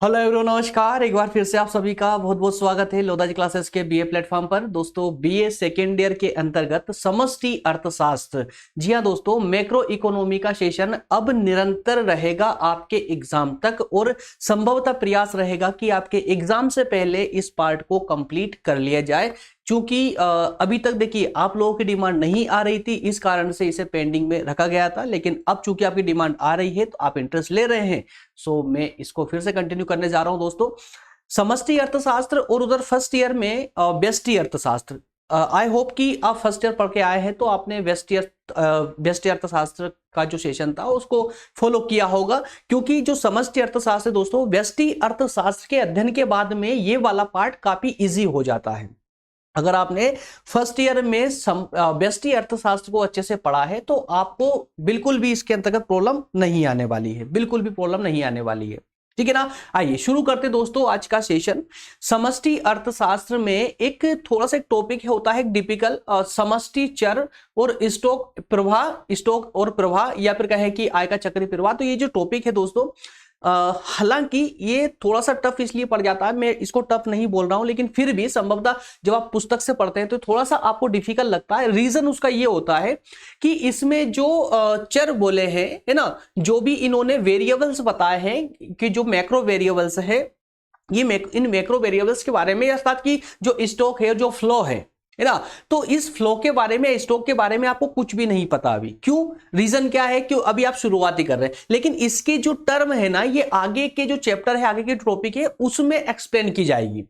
Hello everyone, नमस्कार। एक बार फिर से आप सभी का बहुत बहुत स्वागत है लोधा जी क्लासेस के बीए प्लेटफॉर्म पर। दोस्तों, बीए सेकेंड ईयर के अंतर्गत समष्टि अर्थशास्त्र, जी हाँ दोस्तों, मैक्रो इकोनॉमी का सेशन अब निरंतर रहेगा आपके एग्जाम तक, और संभवतः प्रयास रहेगा कि आपके एग्जाम से पहले इस पार्ट को कंप्लीट कर लिया जाए। क्योंकि अभी तक देखिए आप लोगों की डिमांड नहीं आ रही थी, इस कारण से इसे पेंडिंग में रखा गया था, लेकिन अब चूंकि आपकी डिमांड आ रही है तो आप इंटरेस्ट ले रहे हैं, सो मैं इसको फिर से कंटिन्यू करने जा रहा हूं दोस्तों। समष्टि अर्थशास्त्र और उधर फर्स्ट ईयर में व्यष्टि अर्थशास्त्र। आई होप कि आप फर्स्ट ईयर पढ़ के आए हैं तो आपने व्यष्टि अर्थशास्त्र का जो सेशन था उसको फॉलो किया होगा। क्योंकि जो समष्टि अर्थशास्त्र दोस्तों, व्यष्टि अर्थशास्त्र के अध्ययन के बाद में ये वाला पार्ट काफी इजी हो जाता है। अगर आपने फर्स्ट ईयर में व्यष्टि अर्थशास्त्र को अच्छे से पढ़ा है तो आपको बिल्कुल भी इसके अंतर्गत प्रॉब्लम नहीं आने वाली है, बिल्कुल भी प्रॉब्लम नहीं आने वाली है। ठीक है ना। आइए शुरू करते दोस्तों आज का सेशन। समष्टि अर्थशास्त्र में एक थोड़ा सा एक टॉपिक होता है टिपिकल, समष्टि चर और स्टॉक प्रवाह या फिर कहें कि आय का चक्रीय प्रवाह। तो ये जो टॉपिक है दोस्तों, हालांकि ये थोड़ा सा टफ इसलिए पड़ जाता है, मैं इसको टफ नहीं बोल रहा हूं, लेकिन फिर भी संभवतः जब आप पुस्तक से पढ़ते हैं तो थोड़ा सा आपको डिफिकल्ट लगता है। रीजन उसका ये होता है कि इसमें जो चर बोले हैं, है ना, जो भी इन्होंने वेरिएबल्स बताए हैं कि जो मैक्रो वेरिएबल्स है, ये इन मैक्रो वेरिएबल्स के बारे में, अर्थात कि जो स्टॉक है, जो फ्लो है ना, तो इस फ्लो के बारे में, स्टॉक के बारे में आपको कुछ भी नहीं पता अभी। क्यों? रीजन क्या है? क्यों? अभी आप शुरुआत ही कर रहे हैं, लेकिन इसके जो टर्म है ना, ये आगे के जो चैप्टर है, आगे के टॉपिक है, उसमें एक्सप्लेन की जाएगी,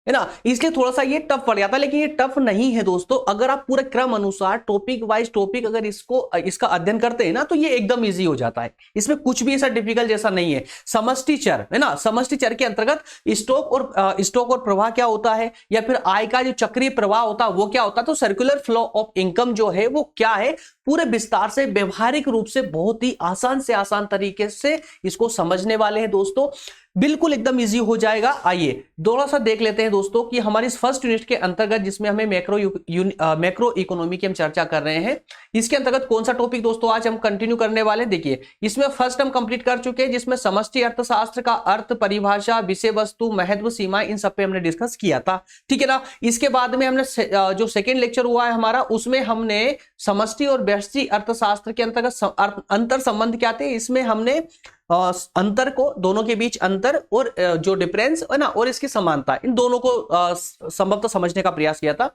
है ना। इसलिए थोड़ा सा ये टफ पड़ जाता है, लेकिन ये टफ नहीं है दोस्तों। अगर आप पूरे क्रम अनुसार टॉपिक वाइज टॉपिक अगर इसका अध्ययन करते हैं ना, तो ये एकदम इजी हो जाता है। इसमें कुछ भी ऐसा डिफिकल्ट जैसा नहीं है। समष्टि चर, है ना, समष्टि चर के अंतर्गत स्टॉक और प्रवाह क्या होता है, या फिर आय का जो चक्रीय प्रवाह होता है वो क्या होता है, तो सर्कुलर फ्लो ऑफ इनकम जो है वो क्या है, पूरे विस्तार से व्यवहारिक रूप से बहुत ही आसान से आसान तरीके से इसको समझने वाले हैं दोस्तों। बिल्कुल एकदम इजी हो जाएगा। आइए थोड़ा सा देख लेते हैं दोस्तों कि हमारी इस फर्स्ट यूनिट के अंतर्गत, जिसमें हमें मैक्रो इकोनॉमी की हम चर्चा कर रहे हैं, इसके अंतर्गत कौन सा टॉपिक दोस्तों आज हम कंटिन्यू करने वाले हैं। देखिए, इसमें फर्स्ट हम कंप्लीट कर चुके हैं, जिसमें समष्टि अर्थशास्त्र का अर्थ, परिभाषा, विषय वस्तु, महत्व, सीमा, इन सब पे हमने डिस्कस किया था। ठीक है ना। इसके बाद में हमने जो सेकेंड लेक्चर हुआ है हमारा, उसमें हमने समष्टि और व्यष्टि अर्थशास्त्र के अंतर्गत अंतर संबंध क्या थे, इसमें हमने अंतर को, दोनों के बीच अंतर और जो डिफरेंस है ना, और इसकी समानता, इन दोनों को संभवतः समझने का प्रयास किया था।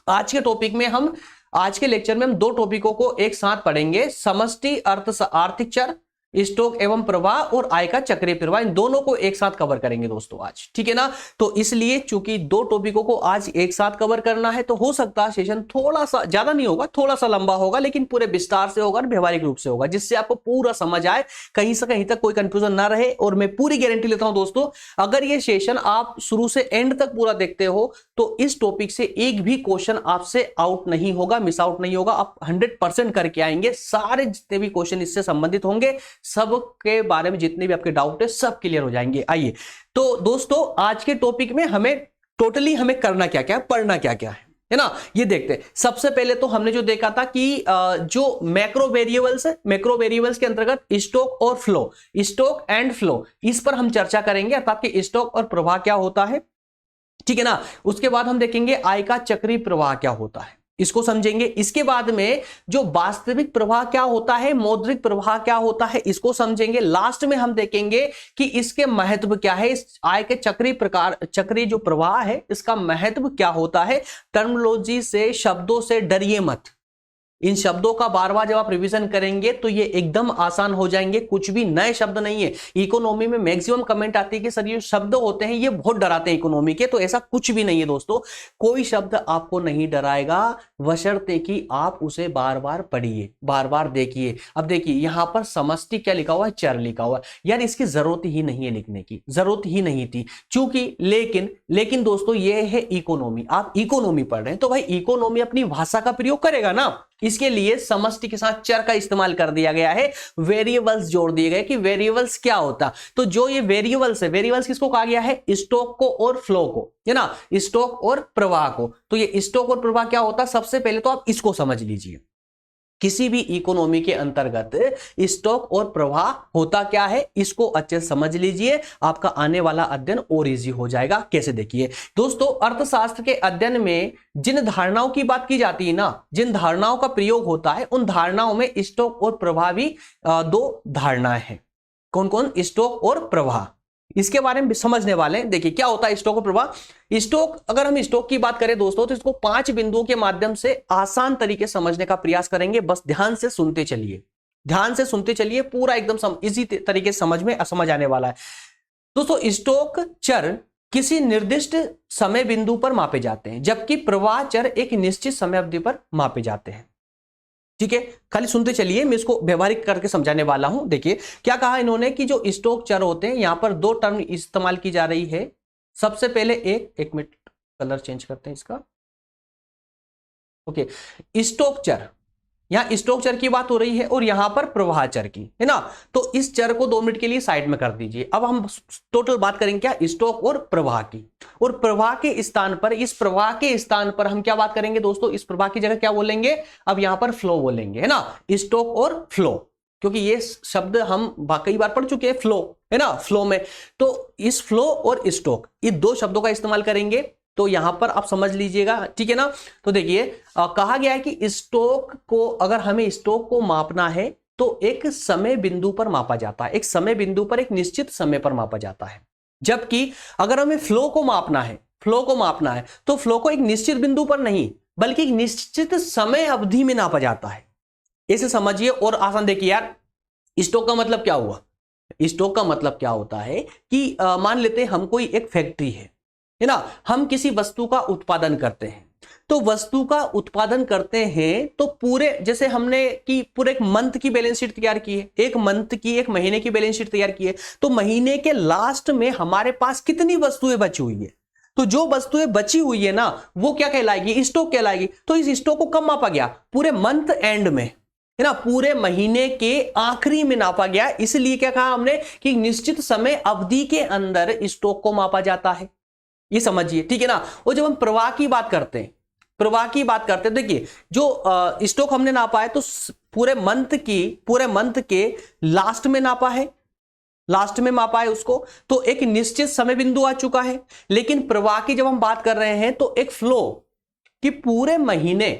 आज के टॉपिक में हम, आज के लेक्चर में हम दो टॉपिकों को एक साथ पढ़ेंगे। समष्टि आर्थिक चर, स्टॉक एवं प्रवाह, और आय का चक्रीय प्रवाह, इन दोनों को एक साथ कवर करेंगे दोस्तों आज। ठीक है ना। तो इसलिए चूंकि दो टॉपिकों को आज एक साथ कवर करना है, तो हो सकता है सेशन थोड़ा सा ज्यादा नहीं होगा, थोड़ा सा लंबा होगा, लेकिन पूरे विस्तार से होगा और व्यवहारिक रूप से होगा, जिससे आपको पूरा समझ आए, कहीं से कहीं तक कोई कंफ्यूजन ना रहे। और मैं पूरी गारंटी लेता हूं दोस्तों, अगर ये सेशन आप शुरू से एंड तक पूरा देखते हो तो इस टॉपिक से एक भी क्वेश्चन आपसे आउट नहीं होगा, मिस आउट नहीं होगा, आप 100% करके आएंगे। सारे जितने भी क्वेश्चन इससे संबंधित होंगे, सब के बारे में जितने भी आपके डाउट है, सब क्लियर हो जाएंगे। आइए तो दोस्तों, आज के टॉपिक में हमें हमें करना क्या क्या है, पढ़ना क्या क्या है ना, ये देखते हैं। सबसे पहले तो हमने जो देखा था कि जो मैक्रो वेरिएबल्स है, मैक्रो वेरिएबल्स के अंतर्गत स्टॉक और फ्लो, स्टॉक एंड फ्लो, इस पर हम चर्चा करेंगे, अर्थात कि स्टॉक और प्रवाह क्या होता है। ठीक है ना। उसके बाद हम देखेंगे आय का चक्रीय प्रवाह क्या होता है, इसको समझेंगे। इसके बाद में जो वास्तविक प्रवाह क्या होता है, मौद्रिक प्रवाह क्या होता है, इसको समझेंगे। लास्ट में हम देखेंगे कि इसके महत्व क्या है, इस आय के चक्रीय जो प्रवाह है, इसका महत्व क्या होता है। टर्मिनोलॉजी से, शब्दों से डरिए मत। इन शब्दों का बार बार जब आप रिवीजन करेंगे तो ये एकदम आसान हो जाएंगे, कुछ भी नए शब्द नहीं है। इकोनॉमी में मैक्सिमम कमेंट आती है कि सर ये शब्द होते हैं ये बहुत डराते हैं इकोनॉमी के, तो ऐसा कुछ भी नहीं है दोस्तों। कोई शब्द आपको नहीं डराएगा, बशर्ते कि आप उसे बार बार पढ़िए, बार बार देखिए। अब देखिए यहां पर समष्टि क्या लिखा हुआ है, चर लिखा हुआ है। यार इसकी जरूरत ही नहीं है लिखने की, जरूरत ही नहीं थी, चूंकि लेकिन दोस्तों ये है इकोनॉमी, आप इकोनॉमी पढ़ रहे हैं तो भाई इकोनॉमी अपनी भाषा का प्रयोग करेगा ना। इसके लिए समष्टि के साथ चर का इस्तेमाल कर दिया गया है, वेरिएबल्स जोड़ दिए गए कि वेरिएबल्स क्या होता। तो जो ये वेरिएबल्स है, वेरिएबल्स किसको कहा गया है, स्टॉक को और फ्लो को, है ना, स्टॉक और प्रवाह को। तो ये स्टॉक और प्रवाह क्या होता है, सबसे पहले तो आप इसको समझ लीजिए। किसी भी इकोनॉमी के अंतर्गत स्टॉक और प्रवाह होता क्या है, इसको अच्छे से समझ लीजिए, आपका आने वाला अध्ययन और इजी हो जाएगा। कैसे, देखिए दोस्तों, अर्थशास्त्र के अध्ययन में जिन धारणाओं की बात की जाती है ना, जिन धारणाओं का प्रयोग होता है, उन धारणाओं में स्टॉक और प्रवाह भी दो धारणाएं हैं। कौन कौन? स्टॉक और प्रवाह। इसके बारे में समझने वाले हैं। देखिए क्या होता है स्टॉक और प्रवाह। स्टॉक, अगर हम स्टॉक की बात करें दोस्तों, तो इसको 5 बिंदुओं के माध्यम से आसान तरीके से समझने का प्रयास करेंगे। बस ध्यान से सुनते चलिए, ध्यान से सुनते चलिए, पूरा एकदम इजी तरीके से समझ आने वाला है। दोस्तों, स्टॉक चर किसी निर्दिष्ट समय बिंदु पर मापे जाते हैं, जबकि प्रवाह चर एक निश्चित समय अवधि पर मापे जाते हैं। ठीक है, खाली सुनते चलिए, मैं इसको व्यवहारिक करके समझाने वाला हूं। देखिए क्या कहा इन्होंने कि जो स्टॉक चर होते हैं, यहां पर 2 टर्म इस्तेमाल की जा रही है। सबसे पहले एक मिनट, कलर चेंज करते हैं इसका। ओके, स्टॉक चर, यहां स्टॉक चर की बात हो रही है और यहां पर प्रवाह चर की, है ना। तो इस चर को 2 मिनट के लिए साइड में कर दीजिए। अब हम टोटल बात करेंगे क्या, स्टॉक और प्रवाह की। और प्रवाह के स्थान पर, इस प्रवाह के स्थान पर हम क्या बात करेंगे दोस्तों, इस प्रवाह की जगह क्या बोलेंगे, अब यहां पर फ्लो बोलेंगे, है ना। स्टॉक और फ्लो, क्योंकि ये शब्द हम कई बार पढ़ चुके हैं, फ्लो, है ना, फ्लो में। तो इस फ्लो और स्टॉक, ये 2 शब्दों का इस्तेमाल करेंगे। तो यहां पर आप समझ लीजिएगा, ठीक है ना। तो देखिए कहा गया है कि स्टॉक को, अगर हमें स्टॉक को मापना है तो एक समय बिंदु पर मापा जाता है, एक समय बिंदु पर, एक निश्चित समय पर मापा जाता है। जबकि अगर हमें फ्लो को मापना है, फ्लो को मापना है तो फ्लो को एक निश्चित बिंदु पर नहीं, बल्कि एक निश्चित समय अवधि में नापा जाता है। इसे समझिए और आसान। देखिए यार, स्टॉक का मतलब क्या हुआ, स्टॉक का मतलब क्या होता है कि मान लेते हैं हम कोई एक फैक्ट्री है ना, हम किसी वस्तु का उत्पादन करते हैं। तो वस्तु का उत्पादन करते हैं तो पूरे, जैसे हमने कि पूरे एक मंथ की बैलेंस शीट तैयार की है, एक मंथ की, एक महीने की बैलेंस शीट तैयार की है, तो महीने के लास्ट में हमारे पास कितनी वस्तुएं बची हुई है, तो जो वस्तुएं बची हुई है ना, वो क्या कहलाएगी, स्टॉक कहलाएगी। तो इस स्टॉक को कब मापा गया, पूरे मंथ एंड में, है ना, पूरे महीने के आखिरी में नापा गया। इसलिए क्या कहा हमने कि निश्चित समय अवधि के अंदर स्टॉक को मापा जाता है, ये समझिए, ठीक है ना। और जब हम प्रवाह की बात करते हैं, प्रवाह की बात करते हैं, देखिए जो स्टॉक हमने नापा है तो पूरे मंथ के लास्ट में नापा है, लास्ट में मापा है उसको, तो एक निश्चित समय बिंदु आ चुका है। लेकिन प्रवाह की जब हम बात कर रहे हैं तो एक फ्लो कि पूरे महीने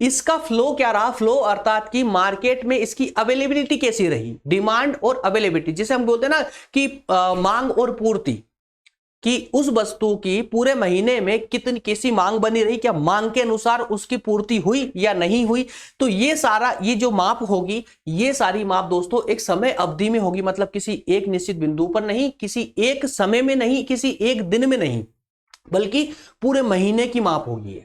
इसका फ्लो क्या रहा, फ्लो अर्थात कि मार्केट में इसकी अवेलेबिलिटी कैसी रही, डिमांड और अवेलेबिलिटी, जिसे हम बोलते हैं ना कि मांग और पूर्ति, कि उस वस्तु की पूरे महीने में कितनी कैसी मांग बनी रही, क्या मांग के अनुसार उसकी पूर्ति हुई या नहीं हुई। तो ये सारा, ये जो माप होगी, ये सारी माप दोस्तों एक समय अवधि में होगी, मतलब किसी एक निश्चित बिंदु पर नहीं, किसी एक समय में नहीं, किसी एक दिन में नहीं, बल्कि पूरे महीने की माप होगी।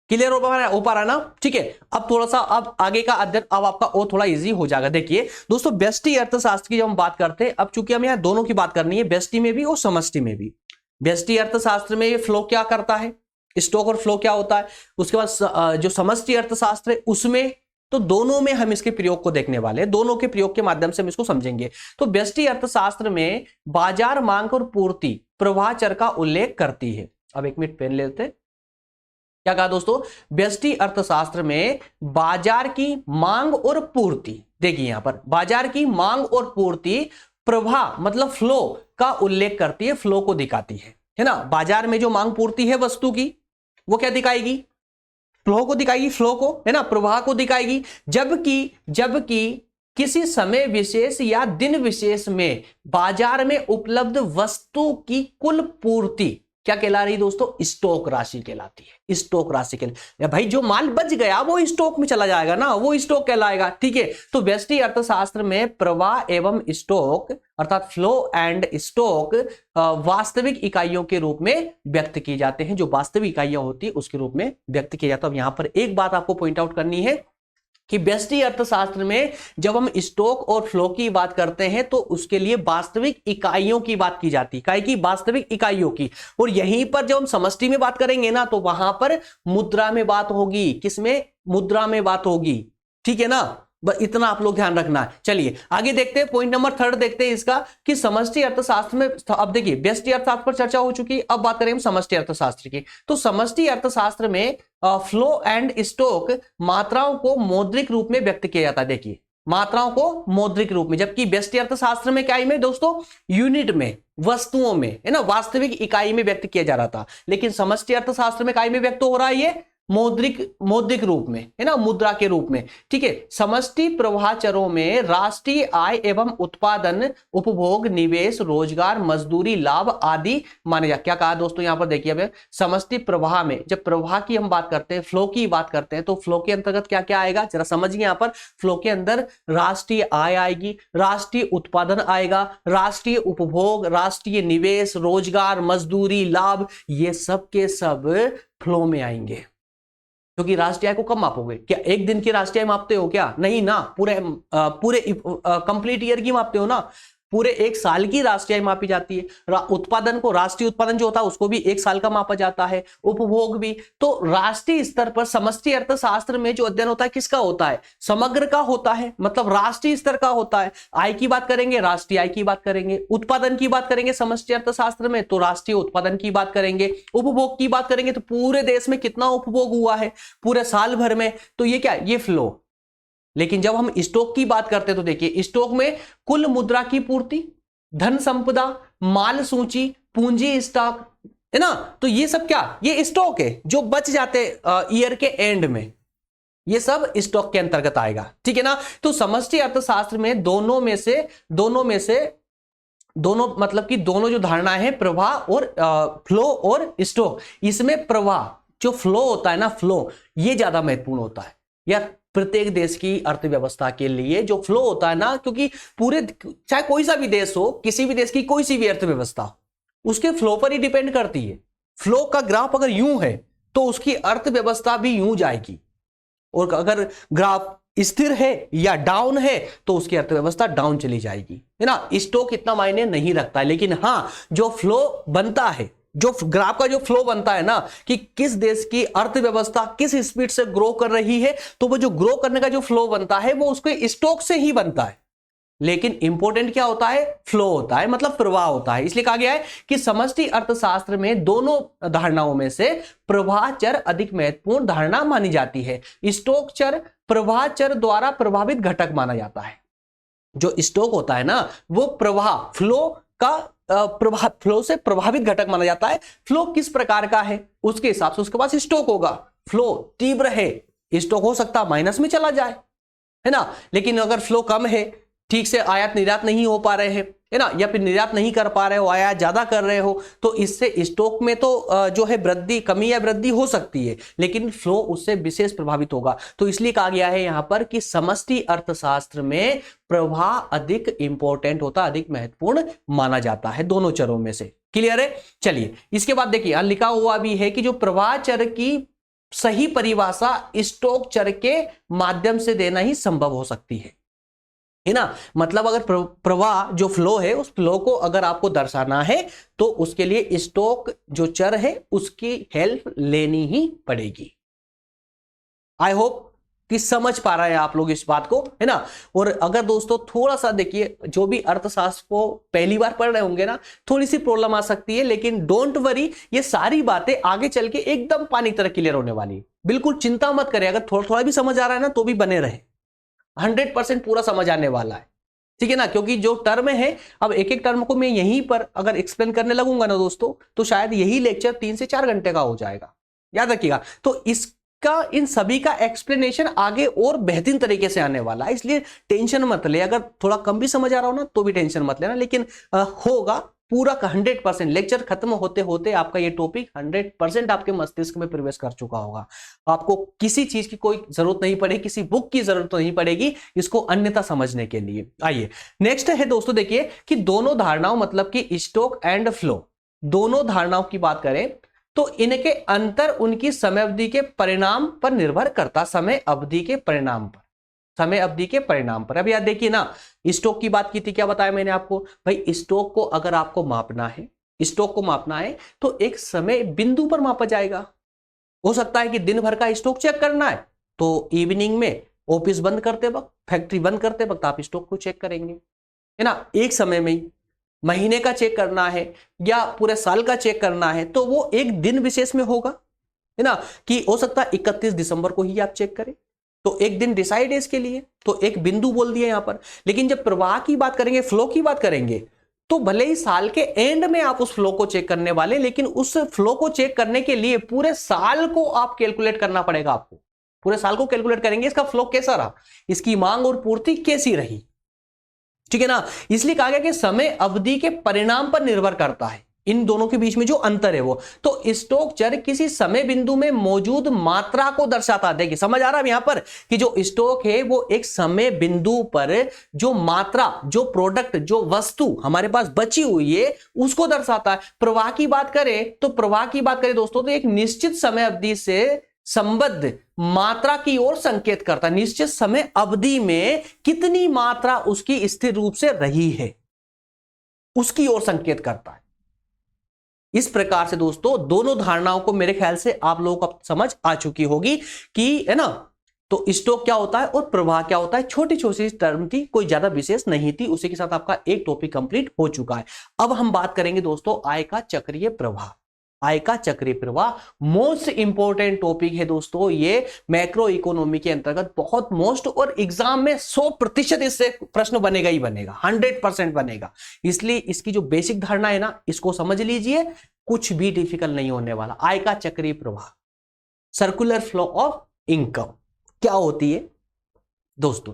क्लियर हो पा रहा ना, ठीक है। अब थोड़ा सा, अब आगे का अध्ययन अब आपका और थोड़ा इजी हो जाएगा। देखिए दोस्तों, व्यष्टि अर्थशास्त्र की जब हम बात करते हैं, अब चूंकि हम यहाँ दोनों की बात करनी है, व्यष्टि में भी और समष्टि में भी। व्यष्टि अर्थशास्त्र में ये फ्लो क्या करता है, स्टॉक और फ्लो क्या होता है। उसके बाद जो समष्टि अर्थशास्त्र है उसमें, तो दोनों में हम इसके प्रयोग को देखने वाले हैं, दोनों के प्रयोग के माध्यम से हम इसको समझेंगे। तो व्यष्टि अर्थशास्त्र में बाजार मांग और पूर्ति प्रवाह चर का उल्लेख करती है। अब एक मिनट पेन लेते हैं। क्या कहा दोस्तों, व्यष्टि अर्थशास्त्र में बाजार की मांग और पूर्ति, देखिए यहां पर बाजार की मांग और पूर्ति प्रवाह मतलब फ्लो का उल्लेख करती है, फ्लो को दिखाती है ना। बाजार में जो मांग पूर्ति है वस्तु की, वो क्या दिखाएगी, फ्लो को दिखाएगी, फ्लो को, है ना, प्रवाह को दिखाएगी। जबकि किसी समय विशेष या दिन विशेष में बाजार में उपलब्ध वस्तु की कुल पूर्ति क्या कहला रही दोस्तों, स्टॉक राशि कहलाती है, स्टॉक राशि कहलाती है। भाई जो माल बच गया वो स्टॉक में चला जाएगा ना, वो स्टॉक कहलाएगा, ठीक है। तो व्यष्टि अर्थशास्त्र में प्रवाह एवं स्टॉक अर्थात फ्लो एंड स्टॉक वास्तविक इकाइयों के रूप में व्यक्त की जाते हैं, जो वास्तविक इकाइयां होती है उसके रूप में व्यक्त किया जाता है। अब यहां पर एक बात आपको पॉइंट आउट करनी है कि व्यष्टि अर्थशास्त्र में जब हम स्टॉक और फ्लो की बात करते हैं तो उसके लिए वास्तविक इकाइयों की बात की जाती है, काय की, वास्तविक इकाइयों की। और यहीं पर जब हम समष्टि में बात करेंगे ना तो वहां पर मुद्रा में बात होगी, किसमें, मुद्रा में बात होगी, ठीक है ना, बस इतना आप लोग ध्यान रखना है। चलिए आगे देखते हैं, पॉइंट नंबर 3 देखते हैं इसका कि समष्टि अर्थशास्त्र में, अब देखिए व्यष्टि अर्थशास्त्र पर चर्चा हो चुकी है, अब बात करें हम समष्टि अर्थशास्त्र की। तो समष्टि अर्थशास्त्र में फ्लो एंड स्टॉक मात्राओं को मौद्रिक रूप में व्यक्त किया जाता है। देखिए मात्राओं को मौद्रिक रूप में, जबकि व्यष्टि अर्थशास्त्र में क्या में दोस्तों, यूनिट में, वस्तुओं में, है ना, वास्तविक इकाई में व्यक्त किया जा रहा था। लेकिन समष्टि अर्थशास्त्र में काय में व्यक्त हो रहा है, ये मौद्रिक रूप में, है ना, मुद्रा के रूप में। ठीक है, समष्टि प्रवाह चरों में राष्ट्रीय आय एवं उत्पादन, उपभोग, निवेश, रोजगार, मजदूरी, लाभ आदि माने जा। क्या कहा दोस्तों यहां पर देखिए, अब समष्टि प्रवाह में जब प्रवाह की हम बात करते हैं, फ्लो की बात करते हैं, तो फ्लो के अंतर्गत क्या क्या आएगा जरा समझिए। यहां पर फ्लो के अंदर राष्ट्रीय आय आएगी, राष्ट्रीय उत्पादन आएगा, राष्ट्रीय उपभोग, राष्ट्रीय निवेश, रोजगार, मजदूरी, लाभ, ये सब के सब फ्लो में आएंगे। क्योंकि राष्ट्रीय आय को कब मापोगे? क्या एक दिन की राष्ट्रीय आय मापते हो क्या? नहीं ना, पूरे कंप्लीट ईयर की मापते हो ना, पूरे एक साल की राष्ट्रीय आय मापी जाती है। उत्पादन को, राष्ट्रीय उत्पादन जो होता है उसको भी एक साल का मापा जाता है, उपभोग भी। तो राष्ट्रीय स्तर पर समष्टि अर्थशास्त्र में जो अध्ययन होता है किसका होता है? समग्र का होता है, मतलब राष्ट्रीय स्तर का होता है। आय की बात करेंगे, राष्ट्रीय आय की बात करेंगे, उत्पादन की बात करेंगे समष्टि अर्थशास्त्र में तो राष्ट्रीय उत्पादन की बात करेंगे, उपभोग की बात करेंगे तो पूरे देश में कितना उपभोग हुआ है पूरे साल भर में, तो ये क्या, ये फ्लो। लेकिन जब हम स्टॉक की बात करते हैं तो देखिए स्टॉक में कुल मुद्रा की पूर्ति, धन संपदा, माल सूची, पूंजी स्टॉक, है ना, तो ये सब क्या, ये स्टॉक है जो बच जाते ईयर के एंड में, ये सब स्टॉक के अंतर्गत आएगा। ठीक है ना। तो समष्टि अर्थशास्त्र में दोनों मतलब कि दोनों जो धारणा है, प्रवाह और फ्लो और स्टॉक, इसमें प्रवाह जो फ्लो होता है ना, फ्लो ये ज्यादा महत्वपूर्ण होता है या प्रत्येक देश की अर्थव्यवस्था के लिए जो फ्लो होता है ना, क्योंकि पूरे, चाहे कोई सा भी देश हो, किसी भी देश की कोई सी भी अर्थव्यवस्था उसके फ्लो पर ही डिपेंड करती है। फ्लो का ग्राफ अगर यूं है तो उसकी अर्थव्यवस्था भी यूं जाएगी, और अगर ग्राफ स्थिर है या डाउन है तो उसकी अर्थव्यवस्था डाउन चली जाएगी, है ना। स्टॉक इतना मायने नहीं रखता है, लेकिन हाँ जो फ्लो बनता है, जो ग्राफ का जो फ्लो बनता है ना, कि किस देश की अर्थव्यवस्था किस स्पीड से ग्रो कर रही है, तो वो जो ग्रो करने का जो फ्लो बनता है वो उसके स्टॉक से ही बनता है। लेकिन इंपॉर्टेंट क्या होता है? फ्लो होता है, मतलब प्रवाह होता है। इसलिए कहा गया है कि समष्टि अर्थशास्त्र में दोनों धारणाओं में से प्रवाह चर अधिक महत्वपूर्ण धारणा मानी जाती है। स्टॉक चर प्रवाह चर द्वारा प्रभावित घटक माना जाता है। जो स्टॉक होता है ना, वो प्रवाह, फ्लो का फ्लो से प्रभावित घटक माना जाता है। फ्लो किस प्रकार का है उसके हिसाब से उसके पास स्टॉक होगा। फ्लो तीव्र है, स्टॉक हो सकता माइनस में चला जाए, है ना। लेकिन अगर फ्लो कम है, ठीक से आयात निर्यात नहीं हो पा रहे हैं, है ना, या फिर निर्यात नहीं कर पा रहे हो, आयात ज्यादा कर रहे हो, तो इससे स्टॉक में तो जो है वृद्धि, कमी या वृद्धि हो सकती है, लेकिन फ्लो उससे विशेष प्रभावित होगा। तो इसलिए कहा गया है यहां पर कि समष्टि अर्थशास्त्र में प्रवाह अधिक इंपॉर्टेंट होता, अधिक महत्वपूर्ण माना जाता है दोनों चरों में से। क्लियर है। चलिए इसके बाद देखिए लिखा हुआ भी है कि जो प्रवाह चर की सही परिभाषा स्टॉक चर के माध्यम से देना ही संभव हो सकती है ना। मतलब अगर प्रवाह जो फ्लो है, उस फ्लो को अगर आपको दर्शाना है तो उसके लिए स्टॉक जो चर है उसकी हेल्प लेनी ही पड़ेगी। आई होप कि समझ पा रहे हैं आप लोग इस बात को, है ना। और अगर दोस्तों थोड़ा सा देखिए, जो भी अर्थशास्त्र को पहली बार पढ़ रहे होंगे ना, थोड़ी सी प्रॉब्लम आ सकती है, लेकिन डोंट वरी, ये सारी बातें आगे चल के एकदम पानी तरह क्लियर होने वाली है। बिल्कुल चिंता मत करें, अगर थोड़ा थोड़ा भी समझ आ रहा है ना तो भी बने रहे, 100% पूरा समझ आने वाला है। ठीक है ना, क्योंकि जो टर्म है, अब एक एक टर्म को मैं यहीं पर अगर एक्सप्लेन करने लगूंगा ना दोस्तों, तो शायद यही लेक्चर 3 से 4 घंटे का हो जाएगा, याद रखिएगा। तो इसका, इन सभी का एक्सप्लेनेशन आगे और बेहतरीन तरीके से आने वाला है, इसलिए टेंशन मत ले। अगर थोड़ा कम भी समझ आ रहा हो ना तो भी टेंशन मत लेना, लेकिन होगा पूरा 100%। लेक्चर खत्म होते होते आपका ये टॉपिक 100% आपके मस्तिष्क में प्रवेश कर चुका होगा। आपको किसी चीज की कोई जरूरत नहीं पड़ेगी, किसी बुक की जरूरत नहीं पड़ेगी इसको अन्यथा समझने के लिए। आइए नेक्स्ट है दोस्तों, देखिए कि दोनों धारणाओं, मतलब कि स्टॉक एंड फ्लो, दोनों धारणाओं की बात करें तो इनके अंतर उनकी समय अवधि के परिणाम पर निर्भर करता, समय अवधि के परिणाम पर, समय अवधि के परिणाम पर। अब याद देखिए ना, स्टॉक की बात की थी, क्या बताया मैंने आपको भाई, स्टॉक को अगर आपको मापना है, स्टॉक को मापना है तो एक समय बिंदु पर मापा जाएगा। हो सकता है कि दिन भर का स्टॉक चेक करना है तो इवनिंग में ऑफिस बंद करते वक्त, फैक्ट्री बंद करते वक्त आप स्टॉक को चेक करेंगे, है ना। एक समय में ही महीने का चेक करना है या पूरे साल का चेक करना है तो वो एक दिन विशेष में होगा, है ना, कि हो सकता है 31 दिसंबर को ही आप चेक करें, तो एक दिन डिसाइड है इसके लिए, तो एक बिंदु बोल दिया यहां पर। लेकिन जब प्रवाह की बात करेंगे, फ्लो की बात करेंगे, तो भले ही साल के एंड में आप उस फ्लो को चेक करने वाले, लेकिन उस फ्लो को चेक करने के लिए पूरे साल को आप कैलकुलेट करना पड़ेगा आपको। पूरे साल को कैलकुलेट करेंगे, इसका फ्लो कैसा रहा, इसकी मांग और पूर्ति कैसी रही, ठीक है ना। इसलिए कहा गया कि समय अवधि के परिणाम पर निर्भर करता है, इन दोनों के बीच में जो अंतर है वो। तो स्टॉक चर किसी समय बिंदु में मौजूद मात्रा को दर्शाता है। देखिए समझ आ रहा है यहां पर कि जो स्टॉक है वो एक समय बिंदु पर जो मात्रा, जो प्रोडक्ट, जो वस्तु हमारे पास बची हुई है उसको दर्शाता है। प्रवाह की बात करें तो प्रवाह की बात करें दोस्तों तो एक निश्चित समय अवधि से संबद्ध मात्रा की ओर संकेत करता है। निश्चित समय अवधि में कितनी मात्रा उसकी स्थिर रूप से रही है उसकी ओर संकेत करता है। इस प्रकार से दोस्तों दोनों धारणाओं को मेरे ख्याल से आप लोगों को समझ आ चुकी होगी कि, है ना। तो स्टॉक क्या होता है और प्रवाह क्या होता है, छोटी छोटी टर्म थी, कोई ज्यादा विशेष नहीं थी। उसी के साथ आपका एक टॉपिक कंप्लीट हो चुका है। अब हम बात करेंगे दोस्तों आय का चक्रीय प्रवाह। आय का चक्रीय प्रवाह मोस्ट इंपॉर्टेंट टॉपिक है दोस्तों, ये मैक्रो इकोनॉमी के अंतर्गत बहुत मोस्ट, और एग्जाम में 100% इससे प्रश्न बनेगा ही बनेगा, 100% बनेगा। इसलिए इसकी जो बेसिक धारणा है ना, इसको समझ लीजिए, कुछ भी डिफिकल्ट नहीं होने वाला। आय का चक्रीय प्रवाह, सर्कुलर फ्लो ऑफ इनकम क्या होती है दोस्तों,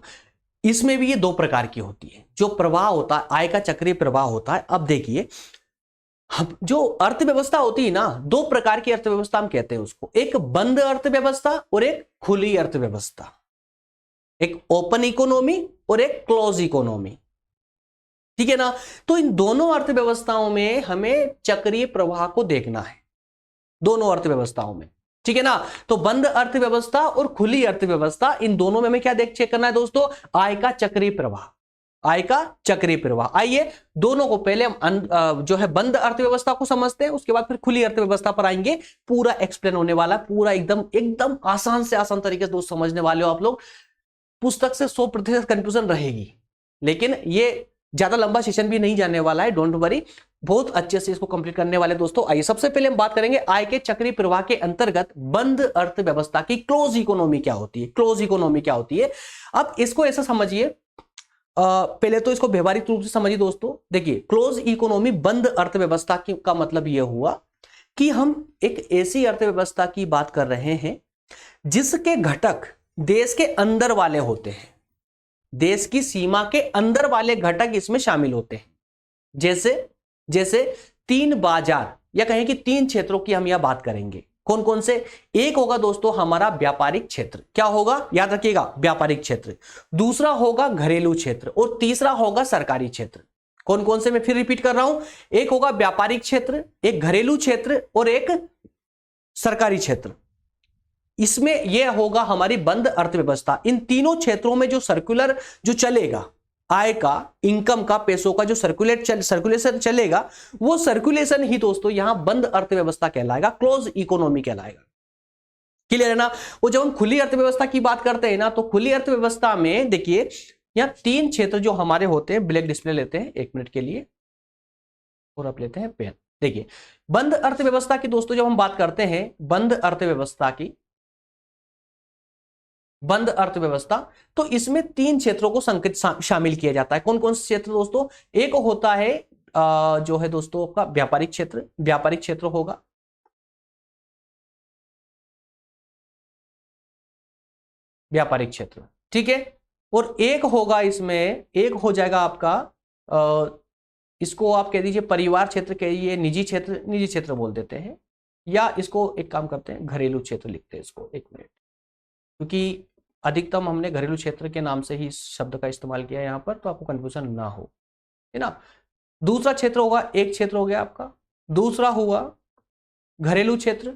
इसमें भी ये दो प्रकार की होती है। जो प्रवाह होता है, आय का चक्रीय प्रवाह होता है। अब देखिए जो अर्थव्यवस्था होती है ना, दो प्रकार की अर्थव्यवस्था हम कहते हैं उसको, एक बंद अर्थव्यवस्था और एक खुली अर्थव्यवस्था, एक ओपन इकोनॉमी और एक क्लोज इकोनॉमी, ठीक है ना। तो इन दोनों अर्थव्यवस्थाओं में हमें चक्रीय प्रवाह को देखना है, दोनों अर्थव्यवस्थाओं में, ठीक है ना। तो बंद अर्थव्यवस्था और खुली अर्थव्यवस्था, इन दोनों में हमें क्या चेक करना है दोस्तों, आय का चक्रीय प्रवाह, आय का चक्रीय प्रवाह। आइए दोनों को पहले हम जो है बंद अर्थव्यवस्था को समझते हैं, उसके बाद फिर खुली अर्थव्यवस्था पर आएंगे। पूरा एक्सप्लेन होने वाला है, पूरा एकदम एकदम आसान से आसान तरीके से दोस्त समझने वाले हो आप लोग। पुस्तक से 100% कंफ्यूजन रहेगी, लेकिन ये ज्यादा लंबा सेशन भी नहीं जाने वाला है, डोंट वरी, बहुत अच्छे से इसको कंप्लीट करने वाले दोस्तों। आइए सबसे पहले हम बात करेंगे आय के चक्रीय प्रवाह के अंतर्गत बंद अर्थव्यवस्था की क्लोज इकोनॉमी क्या होती है। क्लोज इकोनॉमी क्या होती है, अब इसको ऐसा समझिए, पहले तो इसको व्यवहारिक रूप से समझिए दोस्तों। देखिए क्लोज इकोनॉमी, बंद अर्थव्यवस्था का मतलब यह हुआ कि हम एक ऐसी अर्थव्यवस्था की बात कर रहे हैं जिसके घटक देश के अंदर वाले होते हैं, देश की सीमा के अंदर वाले घटक इसमें शामिल होते हैं। जैसे तीन बाजार, या कहें कि तीन क्षेत्रों की हम यह बात करेंगे। कौन कौन से, एक होगा दोस्तों हमारा व्यापारिक क्षेत्र, क्या होगा याद रखिएगा, व्यापारिक क्षेत्र। दूसरा होगा घरेलू क्षेत्र और तीसरा होगा सरकारी क्षेत्र। कौन कौन से, मैं फिर रिपीट कर रहा हूं, एक होगा व्यापारिक क्षेत्र, एक घरेलू क्षेत्र और एक सरकारी क्षेत्र। इसमें यह होगा हमारी बंद अर्थव्यवस्था। इन तीनों क्षेत्रों में जो सर्कुलर जो चलेगा, आय का, इनकम का, पैसों का जो सर्कुलेशन चलेगा, वो सर्कुलेशन ही दोस्तों यहां बंद अर्थव्यवस्था कहलाएगा, क्लोज इकोनॉमी कहलाएगा। क्लियर है ना। वो जब हम खुली अर्थव्यवस्था की बात करते हैं ना, तो खुली अर्थव्यवस्था में देखिए यहां तीन क्षेत्र जो हमारे होते हैं, ब्लैक डिस्प्ले लेते हैं 1 मिनट के लिए और अब लेते हैं पेन। देखिए बंद अर्थव्यवस्था की दोस्तों जब हम बात करते हैं, बंद अर्थव्यवस्था की, बंद अर्थव्यवस्था, तो इसमें तीन क्षेत्रों को संकेत शामिल किया जाता है। कौन कौन से क्षेत्र दोस्तों, एक होता है जो है दोस्तों आपका व्यापारिक क्षेत्र, व्यापारिक क्षेत्र होगा। व्यापारिक क्षेत्र, ठीक है। और एक होगा इसमें, एक हो जाएगा आपका इसको आप कह दीजिए परिवार क्षेत्र कहिए, निजी क्षेत्र, निजी क्षेत्र बोल देते हैं, या इसको एक काम करते हैं घरेलू क्षेत्र लिखते हैं इसको, 1 मिनट, क्योंकि अधिकतम हमने घरेलू क्षेत्र के नाम से ही इस शब्द का इस्तेमाल किया यहां पर, तो आपको कंफ्यूजन ना हो, है ना। दूसरा क्षेत्र होगा, एक क्षेत्र हो गया आपका, दूसरा हुआ घरेलू क्षेत्र,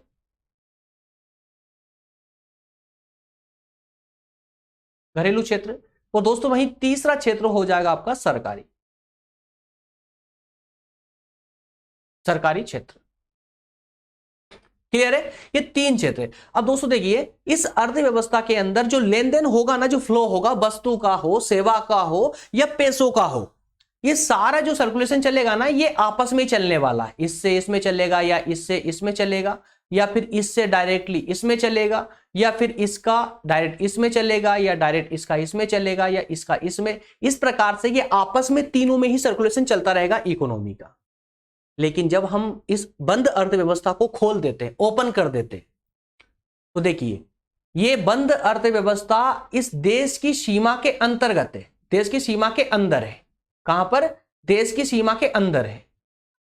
घरेलू क्षेत्र, और दोस्तों वहीं तीसरा क्षेत्र हो जाएगा आपका सरकारी, सरकारी क्षेत्र, क्लियर है? ये 3 क्षेत्र है। अब दोस्तों देखिए, इस अर्थव्यवस्था के अंदर जो लेन देन होगा ना, जो फ्लो होगा, वस्तु का हो, सेवा का हो या पैसों का हो, ये सारा जो सर्कुलेशन चलेगा ना, ये आपस में ही चलने वाला है। इससे इसमें चलेगा, या इससे इसमें चलेगा, या फिर इससे डायरेक्टली इसमें चलेगा, या फिर इसका डायरेक्ट इसमें चलेगा, या डायरेक्ट इसका इसमें चलेगा, या इसका इसमें। इस प्रकार से ये आपस में तीनों में ही सर्कुलेशन चलता रहेगा इकोनॉमी का। लेकिन जब हम इस बंद अर्थव्यवस्था को खोल देते, ओपन कर देते, तो देखिए ये बंद अर्थव्यवस्था इस देश की सीमा के अंतर्गत है, देश की सीमा के अंदर है। कहां पर? देश की सीमा के अंदर है।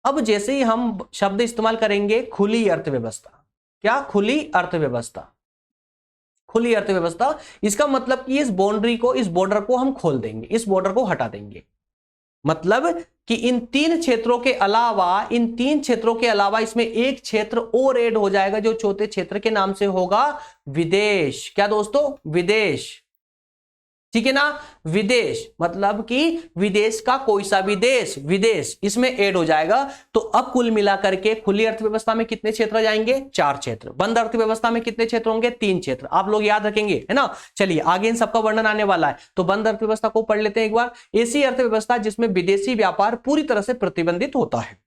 अब जैसे ही हम शब्द इस्तेमाल करेंगे खुली अर्थव्यवस्था, क्या? खुली अर्थव्यवस्था। खुली अर्थव्यवस्था, इसका मतलब कि इस बाउंड्री को, इस बॉर्डर को हम खोल देंगे, इस बॉर्डर को हटा देंगे। मतलब कि इन 3 क्षेत्रों के अलावा, इन 3 क्षेत्रों के अलावा इसमें एक क्षेत्र और ऐड हो जाएगा, जो चौथे क्षेत्र के नाम से होगा विदेश। क्या दोस्तों? विदेश। ठीक है ना? विदेश मतलब कि विदेश का कोई सा भी देश, विदेश इसमें ऐड हो जाएगा। तो अब कुल मिलाकर के खुली अर्थव्यवस्था में कितने क्षेत्र जाएंगे? 4 क्षेत्र। बंद अर्थव्यवस्था में कितने क्षेत्र होंगे? 3 क्षेत्र। आप लोग याद रखेंगे, है ना? चलिए आगे इन सबका वर्णन आने वाला है। तो बंद अर्थव्यवस्था को पढ़ लेते हैं एक बार। ऐसी अर्थव्यवस्था जिसमें विदेशी व्यापार पूरी तरह से प्रतिबंधित होता है।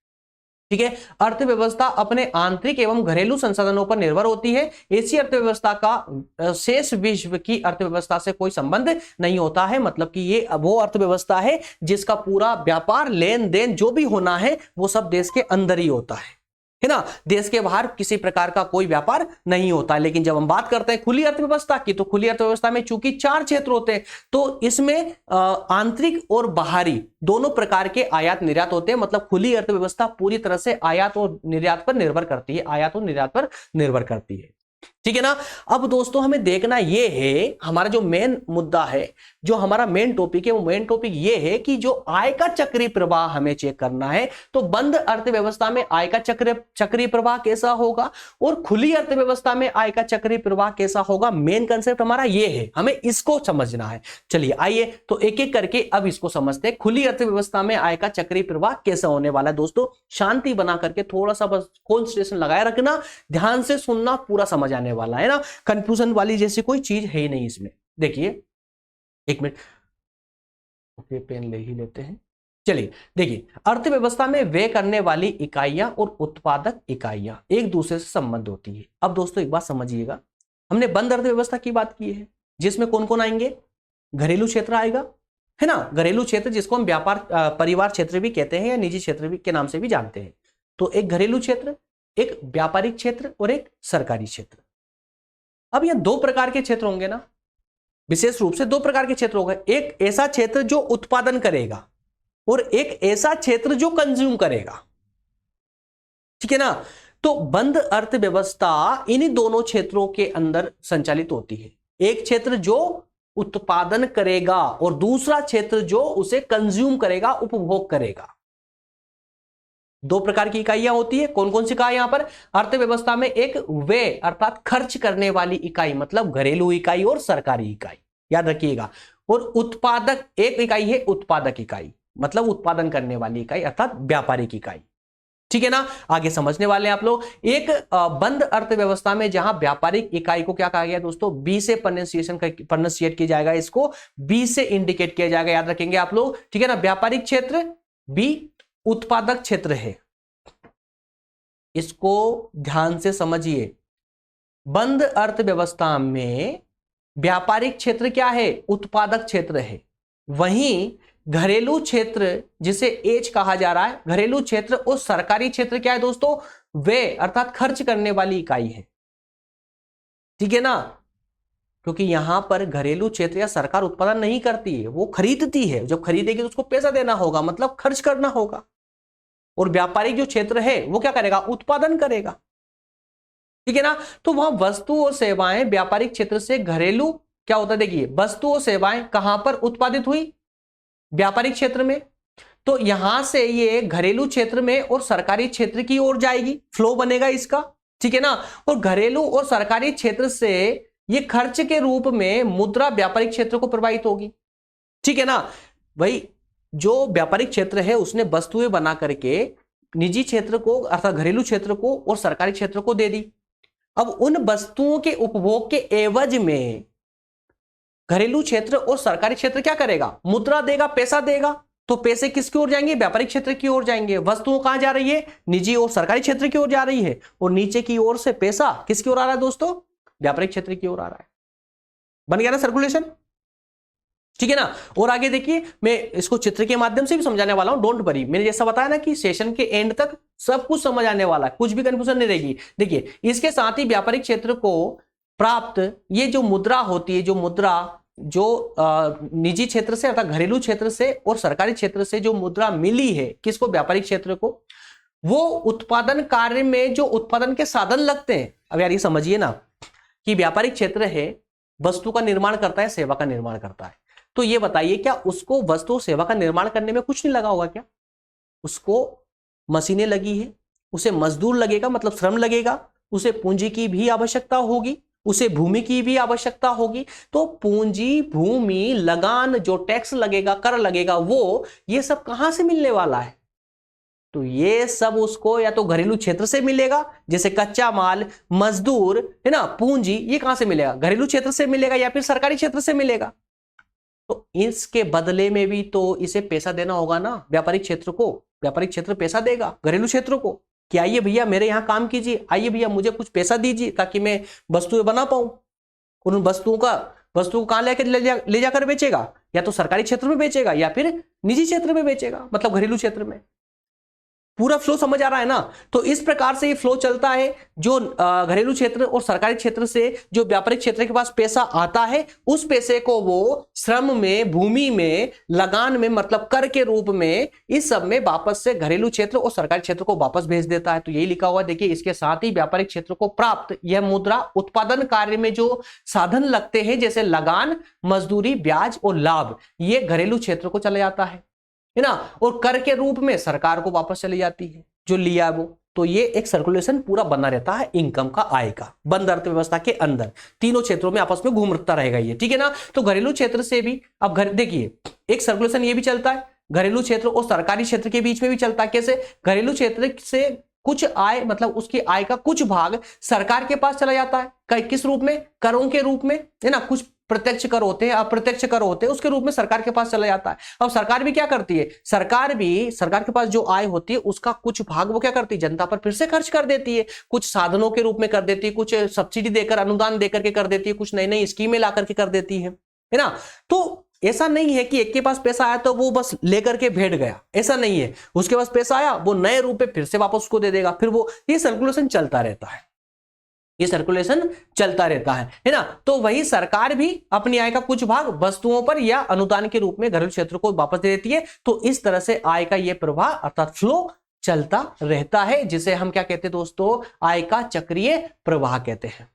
ठीक है? अर्थव्यवस्था अपने आंतरिक एवं घरेलू संसाधनों पर निर्भर होती है। ऐसी अर्थव्यवस्था का शेष विश्व की अर्थव्यवस्था से कोई संबंध नहीं होता है। मतलब कि ये वो अर्थव्यवस्था है जिसका पूरा व्यापार, लेन देन जो भी होना है वो सब देश के अंदर ही होता है ना? देश के बाहर किसी प्रकार का कोई व्यापार नहीं होता। लेकिन जब हम बात करते हैं खुली अर्थव्यवस्था की, तो खुली अर्थव्यवस्था में चूंकि 4 क्षेत्र होते हैं, तो इसमें आंतरिक और बाहरी दोनों प्रकार के आयात निर्यात होते हैं। मतलब खुली अर्थव्यवस्था पूरी तरह से आयात और निर्यात पर निर्भर करती है, आयात और निर्यात पर निर्भर करती है। ठीक है ना? अब दोस्तों हमें देखना यह है, हमारा जो मेन मुद्दा है, जो हमारा मेन टॉपिक है, वो मेन टॉपिक ये है कि जो आय का चक्रीय प्रवाह हमें चेक करना है। तो बंद अर्थव्यवस्था में आय का चक्रीय प्रवाह कैसा होगा और खुली अर्थव्यवस्था में आय का चक्रीय प्रवाह कैसा होगा, मेन कंसेप्ट हमारा ये है, हमें इसको समझना है। चलिए आइए तो एक एक करके अब इसको समझते हैं। खुली अर्थव्यवस्था में आय का चक्रीय प्रवाह कैसा होने वाला है। दोस्तों शांति बना करके थोड़ा सा बस कंसंट्रेशन लगाए रखना, ध्यान से सुनना, पूरा समझ आने वाला है ना। कंफ्यूजन वाली जैसी कोई चीज है ही नहीं इसमें। देखिए एक मिनट, ओके पेन ले ही लेते हैं। चलिए देखिए, अर्थव्यवस्था में व्यय करने वाली इकाइयां और उत्पादक इकाइयां एक दूसरे से संबंध होती है। अब दोस्तों एक बात समझिएगा, हमने बंद अर्थव्यवस्था की बात की है, जिसमें कौन कौन आएंगे? घरेलू क्षेत्र आएगा, है ना? घरेलू क्षेत्र जिसको हम व्यापार परिवार क्षेत्र भी कहते हैं या निजी क्षेत्र भी के नाम से भी जानते हैं। तो एक घरेलू क्षेत्र, एक व्यापारिक क्षेत्र और एक सरकारी क्षेत्र। अब यह 2 प्रकार के क्षेत्र होंगे ना, विशेष रूप से 2 प्रकार के क्षेत्र होंगे। एक ऐसा क्षेत्र जो उत्पादन करेगा और एक ऐसा क्षेत्र जो कंज्यूम करेगा। ठीक है ना? तो बंद अर्थव्यवस्था इन्हीं दोनों क्षेत्रों के अंदर संचालित होती है। एक क्षेत्र जो उत्पादन करेगा और दूसरा क्षेत्र जो उसे कंज्यूम करेगा, उपभोग करेगा। 2 प्रकार की इकाइयां होती है। कौन कौन सी इकाई यहां पर अर्थव्यवस्था में? एक व्यय अर्थात खर्च करने वाली इकाई, मतलब घरेलू इकाई और सरकारी इकाई, याद रखिएगा। और उत्पादक एक इकाई है, उत्पादक इकाई मतलब उत्पादन करने वाली इकाई अर्थात व्यापारिक इकाई। ठीक है ना? आगे समझने वाले हैं आप लोग। एक बंद अर्थव्यवस्था में जहां व्यापारिक इकाई को क्या कहा गया दोस्तों? बी से प्रोनाउंसिएट किया जाएगा, इसको बी से इंडिकेट किया जाएगा, याद रखेंगे आप लोग। ठीक है ना? व्यापारिक क्षेत्र बी, उत्पादक क्षेत्र है, इसको ध्यान से समझिए। बंद अर्थव्यवस्था में व्यापारिक क्षेत्र क्या है? उत्पादक क्षेत्र है। वहीं घरेलू क्षेत्र जिसे एच कहा जा रहा है, घरेलू क्षेत्र और सरकारी क्षेत्र क्या है दोस्तों? वे अर्थात खर्च करने वाली इकाई है। ठीक है ना? क्योंकि यहां पर घरेलू क्षेत्र या सरकार उत्पादन नहीं करती है, वो खरीदती है। जब खरीदेगी तो उसको पैसा देना होगा, मतलब खर्च करना होगा। और व्यापारिक जो क्षेत्र है वो क्या करेगा? उत्पादन करेगा। ठीक है ना? तो वहां वस्तु और सेवाएं व्यापारिक क्षेत्र से घरेलू क्या होता है? देखिए वस्तु और सेवाएं कहां पर उत्पादित हुई? व्यापारिक क्षेत्र में। तो यहां से ये घरेलू क्षेत्र में और सरकारी क्षेत्र की ओर जाएगी, फ्लो बनेगा इसका। ठीक है ना? और घरेलू और सरकारी क्षेत्र से ये खर्च के रूप में मुद्रा व्यापारिक क्षेत्र को प्रभावित होगी। ठीक है ना? भाई जो व्यापारिक क्षेत्र है उसने वस्तुएं बना करके निजी क्षेत्र को अर्थात घरेलू क्षेत्र को और सरकारी क्षेत्र को दे दी। अब उन वस्तुओं के उपभोग के एवज में घरेलू क्षेत्र और सरकारी क्षेत्र क्या करेगा, मुद्रा देगा, पैसा देगा। तो पैसे किसकी ओर जाएंगे, व्यापारिक क्षेत्र की ओर जाएंगे। वस्तुओं कहां जा रही है, निजी और सरकारी क्षेत्र की ओर जा रही है, और नीचे की ओर से पैसा किसकी ओर आ रहा है दोस्तों, व्यापारिक क्षेत्र की ओर आ रहा है। बन गया ना सर्कुलेशन, ठीक है ना। और आगे देखिए, मैं इसको चित्र के माध्यम से भी समझाने वाला हूं, डोंट वरी। मैंने जैसा बताया ना कि सेशन के एंड तक सब कुछ समझ आने वाला है, कुछ भी कंफ्यूजन नहीं रहेगी। देखिए, इसके साथ ही व्यापारिक क्षेत्र को प्राप्त ये जो मुद्रा होती है, जो मुद्रा जो निजी क्षेत्र से अर्थात घरेलू क्षेत्र से और सरकारी क्षेत्र से जो मुद्रा मिली है, किसको, व्यापारिक क्षेत्र को, वो उत्पादन कार्य में जो उत्पादन के साधन लगते हैं। अब यार ये समझिए ना कि व्यापारिक क्षेत्र है, वस्तु का निर्माण करता है, सेवा का निर्माण करता है। तो ये बताइए, क्या उसको वस्तु सेवा का निर्माण करने में कुछ नहीं लगा होगा क्या? उसको मशीनें लगी है, उसे मजदूर लगेगा, मतलब श्रम लगेगा, उसे पूंजी की भी आवश्यकता होगी, उसे भूमि की भी आवश्यकता होगी। तो पूंजी, भूमि, लगान, जो टैक्स लगेगा, कर लगेगा, वो ये सब कहां से मिलने वाला है? तो ये सब उसको या तो घरेलू क्षेत्र से मिलेगा, जैसे कच्चा माल, मजदूर, है ना, पूंजी, ये कहां से मिलेगा, घरेलू क्षेत्र से मिलेगा या फिर सरकारी क्षेत्र से मिलेगा। तो इसके बदले में भी तो इसे पैसा देना होगा ना व्यापारिक क्षेत्र को। व्यापारिक क्षेत्र पैसा देगा घरेलू क्षेत्र को कि आइए भैया मेरे यहां काम कीजिए, आइए भैया मुझे कुछ पैसा दीजिए ताकि मैं वस्तुएं बना पाऊं। उन वस्तु को कहां ले जाकर बेचेगा, या तो सरकारी क्षेत्र में बेचेगा या फिर निजी क्षेत्र में बेचेगा, मतलब घरेलू क्षेत्र में। पूरा फ्लो समझ आ रहा है ना। तो इस प्रकार से ये फ्लो चलता है, जो घरेलू क्षेत्र और सरकारी क्षेत्र से जो व्यापारिक क्षेत्र के पास पैसा आता है, उस पैसे को वो श्रम में, भूमि में, लगान में, मतलब कर के रूप में, इस सब में वापस से घरेलू क्षेत्र और सरकारी क्षेत्र को वापस भेज देता है। तो यही लिखा हुआ है, देखिए, इसके साथ ही व्यापारिक क्षेत्र को प्राप्त यह मुद्रा उत्पादन कार्य में जो साधन लगते हैं, जैसे लगान, मजदूरी, ब्याज और लाभ, ये घरेलू क्षेत्र को चले जाता है ना, और कर के रूप में सरकार को वापस चली जाती है जो लिया वो। तो ये एक सर्कुलेशन पूरा बना रहता है इनकम का, आय का, बंद अर्थव्यवस्था के अंदर तीनों क्षेत्रों में आपस में घूमता रहेगा ये, ठीक है ना। तो घरेलू क्षेत्र से भी अब घर देखिए, एक सर्कुलेशन ये भी चलता है घरेलू क्षेत्र और सरकारी क्षेत्र के बीच में भी चलता है। कैसे, घरेलू क्षेत्र से कुछ आय, मतलब उसकी आय का कुछ भाग सरकार के पास चला जाता है, किस रूप में, करों के रूप में, है ना। कुछ प्रत्यक्ष कर होते हैं, अप्रत्यक्ष कर होते हैं, उसके रूप में सरकार के पास चला जाता है। अब सरकार भी क्या करती है, सरकार के पास जो आय होती है उसका कुछ भाग वो क्या करती है, जनता पर फिर से खर्च कर देती है। कुछ साधनों के रूप में कर देती है, कुछ सब्सिडी देकर, अनुदान देकर के कर देती है, कुछ नई नई स्कीमें ला करके कर देती है ना। तो ऐसा नहीं है कि एक के पास पैसा आया तो वो बस लेकर के बैठ गया, ऐसा नहीं है। उसके पास पैसा आया, वो नए रूप में फिर से वापस उसको दे देगा, फिर वो, ये सर्कुलेशन चलता रहता है, ये सर्कुलेशन चलता रहता है ना। तो वही सरकार भी अपनी आय का कुछ भाग वस्तुओं पर या अनुदान के रूप में घरेलू क्षेत्र को वापस दे देती है। तो इस तरह से आय का ये प्रवाह अर्थात फ्लो चलता रहता है, जिसे हम क्या कहते हैं दोस्तों, आय का चक्रीय प्रवाह कहते हैं।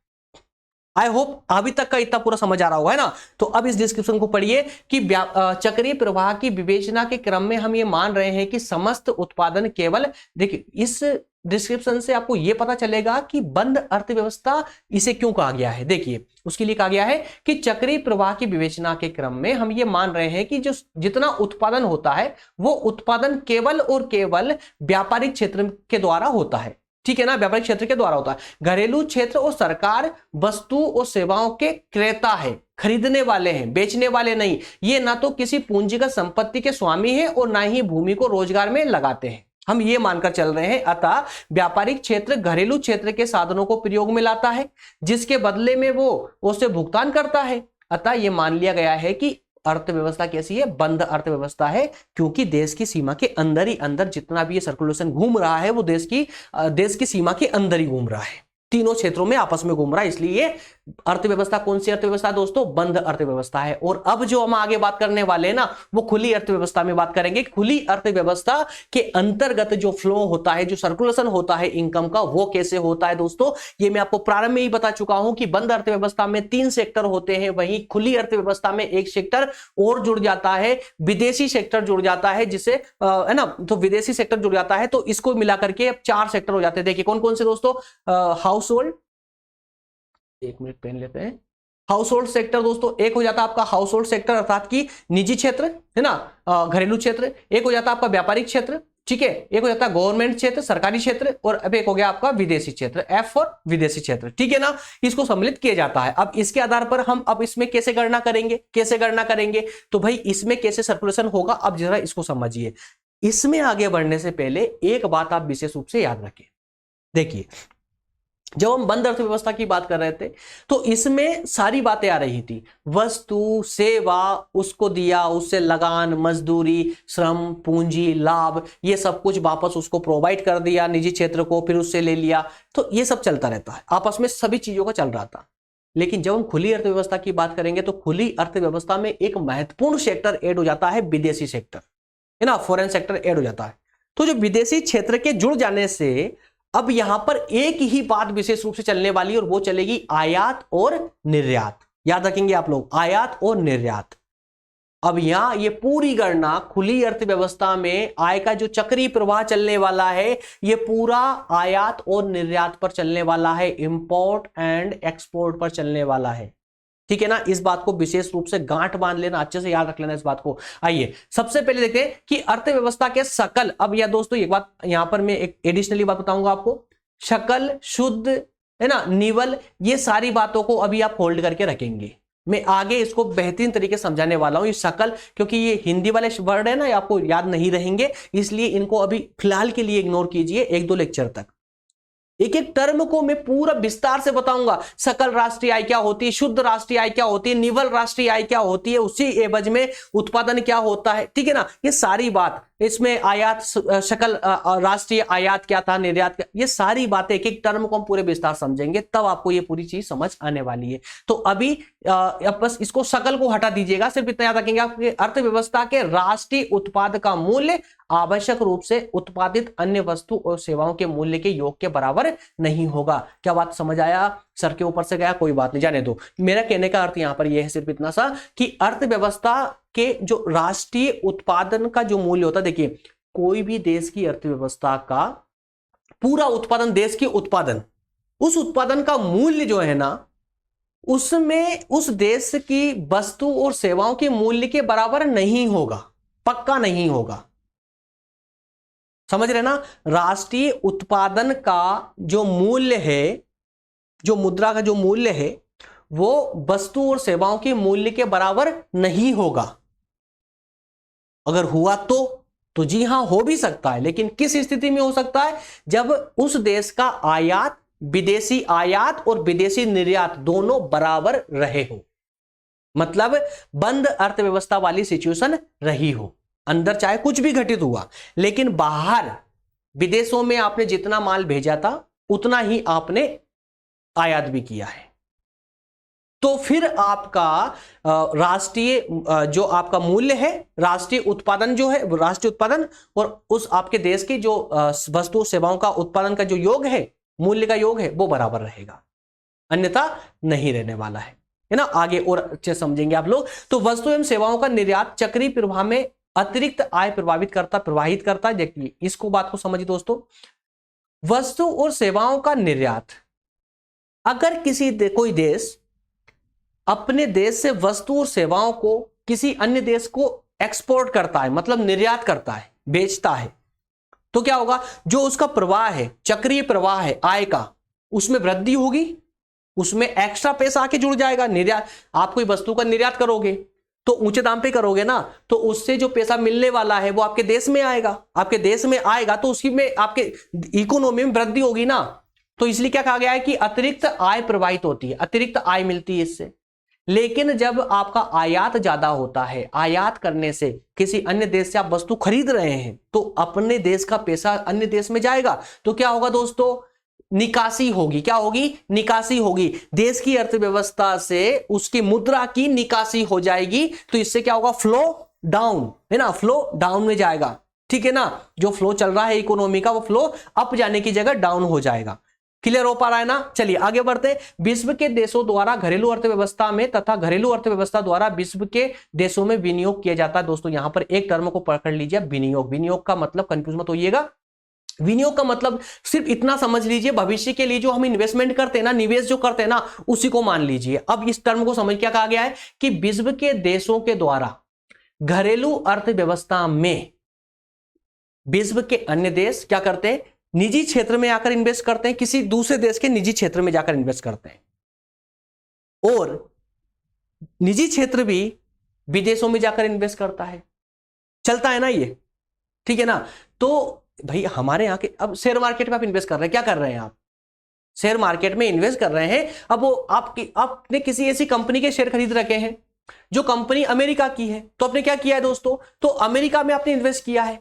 आई होप अभी तक का इतना पूरा समझ आ रहा होगा, है ना। तो अब इस डिस्क्रिप्शन को पढ़िए कि चक्रीय प्रवाह की विवेचना के क्रम में हम ये मान रहे हैं कि समस्त उत्पादन केवल, देखिए इस डिस्क्रिप्शन से आपको यह पता चलेगा कि बंद अर्थव्यवस्था इसे क्यों कहा गया है। देखिए उसके लिए कहा गया है कि चक्रीय प्रवाह की विवेचना के क्रम में हम ये मान रहे हैं कि जो जितना उत्पादन होता है वो उत्पादन केवल और केवल व्यापारिक क्षेत्र के द्वारा होता है, ठीक है ना, व्यापारिक क्षेत्र के द्वारा होता है। घरेलू क्षेत्र और सरकार वस्तु और सेवाओं के क्रेता है, खरीदने वाले हैं, बेचने वाले नहीं। ये ना तो किसी पूंजीगत संपत्ति के स्वामी है और ना ही भूमि को रोजगार में लगाते हैं, हम ये मानकर चल रहे हैं। अतः व्यापारिक क्षेत्र घरेलू क्षेत्र के साधनों को प्रयोग में लाता है, जिसके बदले में वो उससे भुगतान करता है। अतः ये मान लिया गया है कि अर्थव्यवस्था कैसी है, बंद अर्थव्यवस्था है, क्योंकि देश की सीमा के अंदर ही अंदर जितना भी ये सर्कुलेशन घूम रहा है वो देश की सीमा के अंदर ही घूम रहा है, तीनों क्षेत्रों में आपस में घूम रहा है। इसलिए अर्थव्यवस्था कौन सी अर्थव्यवस्था दोस्तों, बंद अर्थव्यवस्था है। और अब जो हम आगे बात करने वाले हैं ना, वो खुली अर्थव्यवस्था में बात करेंगे। खुली अर्थव्यवस्था के अंतर्गत जो फ्लो होता है, जो सर्कुलेशन होता है इनकम का, वो कैसे होता है दोस्तों। ये मैं आपको प्रारंभ में ही बता चुका हूं कि बंद अर्थव्यवस्था में 3 सेक्टर होते हैं, वहीं खुली अर्थव्यवस्था में एक सेक्टर और जुड़ जाता है, विदेशी सेक्टर जुड़ जाता है, जिसे है ना, तो विदेशी सेक्टर जुड़ जाता है। तो इसको मिलाकर के अब 4 सेक्टर हो जाते हैं। देखिए कौन कौन से दोस्तों, हाउस होल्ड, एक मिनट पेन लेते हैं। हाउस होल्ड सेक्टर दोस्तों एक हो जाता है आपका हाउस होल्ड सेक्टर अर्थात की निजी क्षेत्र, है ना, घरेलू क्षेत्र। एक हो जाता है आपका व्यापारिक क्षेत्र, ठीक है, एक हो जाता है गवर्नमेंट क्षेत्र, सरकारी क्षेत्र, और अब एक हो गया आपका विदेशी क्षेत्र, एफ फॉर विदेशी क्षेत्र, ठीक है ना, इसको सम्मिलित किया जाता है। अब इसके आधार पर हम अब इसमें कैसे गणना करेंगे, कैसे गणना करेंगे, तो भाई इसमें कैसे सर्कुलेशन होगा, अब जरा इसको समझिए। इसमें आगे बढ़ने से पहले एक बात आप विशेष रूप से याद रखें। देखिए, जब हम बंद अर्थव्यवस्था की बात कर रहे थे तो इसमें सारी बातें आ रही थी, वस्तु, सेवा, उसको दिया, उससे लगान, मजदूरी, श्रम, पूंजी, लाभ, ये सब कुछ वापस उसको प्रोवाइड कर दिया निजी क्षेत्र को, फिर उससे ले लिया, तो ये सब चलता रहता है, आपस में सभी चीजों का चल रहा था। लेकिन जब हम खुली अर्थव्यवस्था की बात करेंगे तो खुली अर्थव्यवस्था में एक महत्वपूर्ण सेक्टर ऐड हो जाता है, विदेशी सेक्टर, है ना, फॉरेन सेक्टर ऐड हो जाता है। तो जो विदेशी क्षेत्र के जुड़ जाने से अब यहां पर एक ही बात विशेष रूप से चलने वाली है, और वो चलेगी आयात और निर्यात। याद रखेंगे आप लोग, आयात और निर्यात। अब यहां ये पूरी गणना खुली अर्थव्यवस्था में आय का जो चक्रीय प्रवाह चलने वाला है, ये पूरा आयात और निर्यात पर चलने वाला है, इंपोर्ट एंड एक्सपोर्ट पर चलने वाला है, ठीक है ना। इस बात को विशेष रूप से गांठ बांध लेना, अच्छे से याद रख लेना इस बात को। आइए सबसे पहले देखते हैं कि अर्थव्यवस्था के सकल, अब या दोस्तों एक बात यहां पर मैं एक एडिशनली बात बताऊंगा आपको, सकल, शुद्ध, है ना, निवल, ये सारी बातों को अभी आप होल्ड करके रखेंगे। मैं आगे इसको बेहतरीन तरीके से समझाने वाला हूं। ये सकल, क्योंकि ये हिंदी वाले वर्ड है ना, ये आपको याद नहीं रहेंगे, इसलिए इनको अभी फिलहाल के लिए इग्नोर कीजिए, एक दो लेक्चर तक। एक एक टर्म को मैं पूरा विस्तार से बताऊंगा, सकल राष्ट्रीय आय क्या होती है, शुद्ध राष्ट्रीय आय क्या होती है, निवल राष्ट्रीय आय क्या होती है, उसी एवज में उत्पादन क्या होता है, ठीक है ना। ये सारी बात, इसमें आयात, सकल राष्ट्रीय आयात क्या था, निर्यात क्या, ये सारी बातें एक एक टर्म को हम पूरे विस्तार समझेंगे, तब आपको ये पूरी चीज समझ आने वाली है। तो अभी बस इसको सकल को हटा दीजिएगा, सिर्फ इतना याद रखेंगे आपके अर्थव्यवस्था के राष्ट्रीय उत्पाद का मूल्य आवश्यक रूप से उत्पादित अन्य वस्तु और सेवाओं के मूल्य के योग के बराबर नहीं होगा। क्या बात समझ आया? सर के ऊपर से गया, कोई बात नहीं, जाने दो। मेरा कहने का अर्थ यहां पर यह है सिर्फ इतना सा कि अर्थव्यवस्था के जो राष्ट्रीय उत्पादन का जो मूल्य होता है, देखिए कोई भी देश की अर्थव्यवस्था का पूरा उत्पादन, देश की उत्पादन, उस उत्पादन का मूल्य जो है ना, उसमें उस देश की वस्तु और सेवाओं के मूल्य के बराबर नहीं होगा, पक्का नहीं होगा, समझ रहे ना। राष्ट्रीय उत्पादन का जो मूल्य है, जो मुद्रा का जो मूल्य है, वो वस्तु और सेवाओं के मूल्य के बराबर नहीं होगा। अगर हुआ तो जी हां, हो भी सकता है, लेकिन किस स्थिति में हो सकता है? जब उस देश का आयात, विदेशी आयात और विदेशी निर्यात दोनों बराबर रहे हो, मतलब बंद अर्थव्यवस्था वाली सिचुएशन रही हो। अंदर चाहे कुछ भी घटित हुआ, लेकिन बाहर विदेशों में आपने जितना माल भेजा था उतना ही आपने आयात भी किया है, तो फिर आपका राष्ट्रीय जो आपका मूल्य है, राष्ट्रीय उत्पादन जो है, राष्ट्रीय उत्पादन और उस आपके देश की जो वस्तु सेवाओं का उत्पादन का जो योग है, मूल्य का योग है, वो बराबर रहेगा, अन्यथा नहीं रहने वाला है ना। आगे और अच्छे समझेंगे आप लोग। तो वस्तु एवं सेवाओं का निर्यात चक्रीय प्रवाह में अतिरिक्त आय प्रवाहित करता है। देखिए इसको बात को समझिए दोस्तों, वस्तु और सेवाओं का निर्यात, अगर कोई देश अपने देश से वस्तु और सेवाओं को किसी अन्य देश को एक्सपोर्ट करता है, मतलब निर्यात करता है, बेचता है, तो क्या होगा? जो उसका प्रवाह है, चक्रीय प्रवाह है आय का, उसमें वृद्धि होगी, उसमें एक्स्ट्रा पैसा आके जुड़ जाएगा। निर्यात, आप कोई वस्तु का निर्यात करोगे तो ऊंचे दाम पे करोगे ना, तो उससे जो पैसा मिलने वाला है वो आपके देश में आएगा, आपके देश में आएगा तो उसी में आपके इकोनॉमी में वृद्धि होगी ना। तो इसलिए क्या कहा गया है कि अतिरिक्त आय प्रवाहित होती है, अतिरिक्त आय मिलती है इससे। लेकिन जब आपका आयात ज्यादा होता है, आयात करने से किसी अन्य देश से आप वस्तु खरीद रहे हैं, तो अपने देश का पैसा अन्य देश में जाएगा, तो क्या होगा दोस्तों? निकासी होगी। क्या होगी? निकासी होगी। देश की अर्थव्यवस्था से उसकी मुद्रा की निकासी हो जाएगी, तो इससे क्या होगा? फ्लो डाउन, है ना, फ्लो डाउन में जाएगा, ठीक है ना। जो फ्लो चल रहा है इकोनॉमी का, वो फ्लो अप जाने की जगह डाउन हो जाएगा। क्लियर हो पा रहा है ना? चलिए आगे बढ़ते। विश्व के देशों द्वारा घरेलू अर्थव्यवस्था में तथा घरेलू अर्थव्यवस्था द्वारा विश्व के देशों में विनियोग किया जाता है। दोस्तों यहां पर एक टर्म को पकड़ लीजिए, विनियोग। विनियोग का मतलब कंफ्यूज मत होइएगा, विनियोग का मतलब सिर्फ इतना समझ लीजिए, भविष्य के लिए जो हम इन्वेस्टमेंट करते हैं ना, निवेश जो करते हैं ना, उसी को मान लीजिए। अब इस टर्म को समझ क्या कहा गया है कि विश्व के देशों के द्वारा घरेलू अर्थव्यवस्था में विश्व के अन्य देश क्या करते हैं, निजी क्षेत्र में आकर इन्वेस्ट करते हैं, किसी दूसरे देश के निजी क्षेत्र में जाकर इन्वेस्ट करते हैं, और निजी क्षेत्र भी विदेशों में जाकर इन्वेस्ट करता है। चलता है ना ये, ठीक है ना। तो भाई हमारे यहाँ के, अब शेयर मार्केट में आप इन्वेस्ट कर रहे हैं, क्या कर रहे हैं आप, शेयर मार्केट में इन्वेस्ट कर रहे हैं। अब वो आपने किसी ऐसी कंपनी के शेयर खरीद रखे हैं जो कंपनी अमेरिका की है, तो आपने क्या किया है दोस्तों, तो अमेरिका में आपने इन्वेस्ट किया है।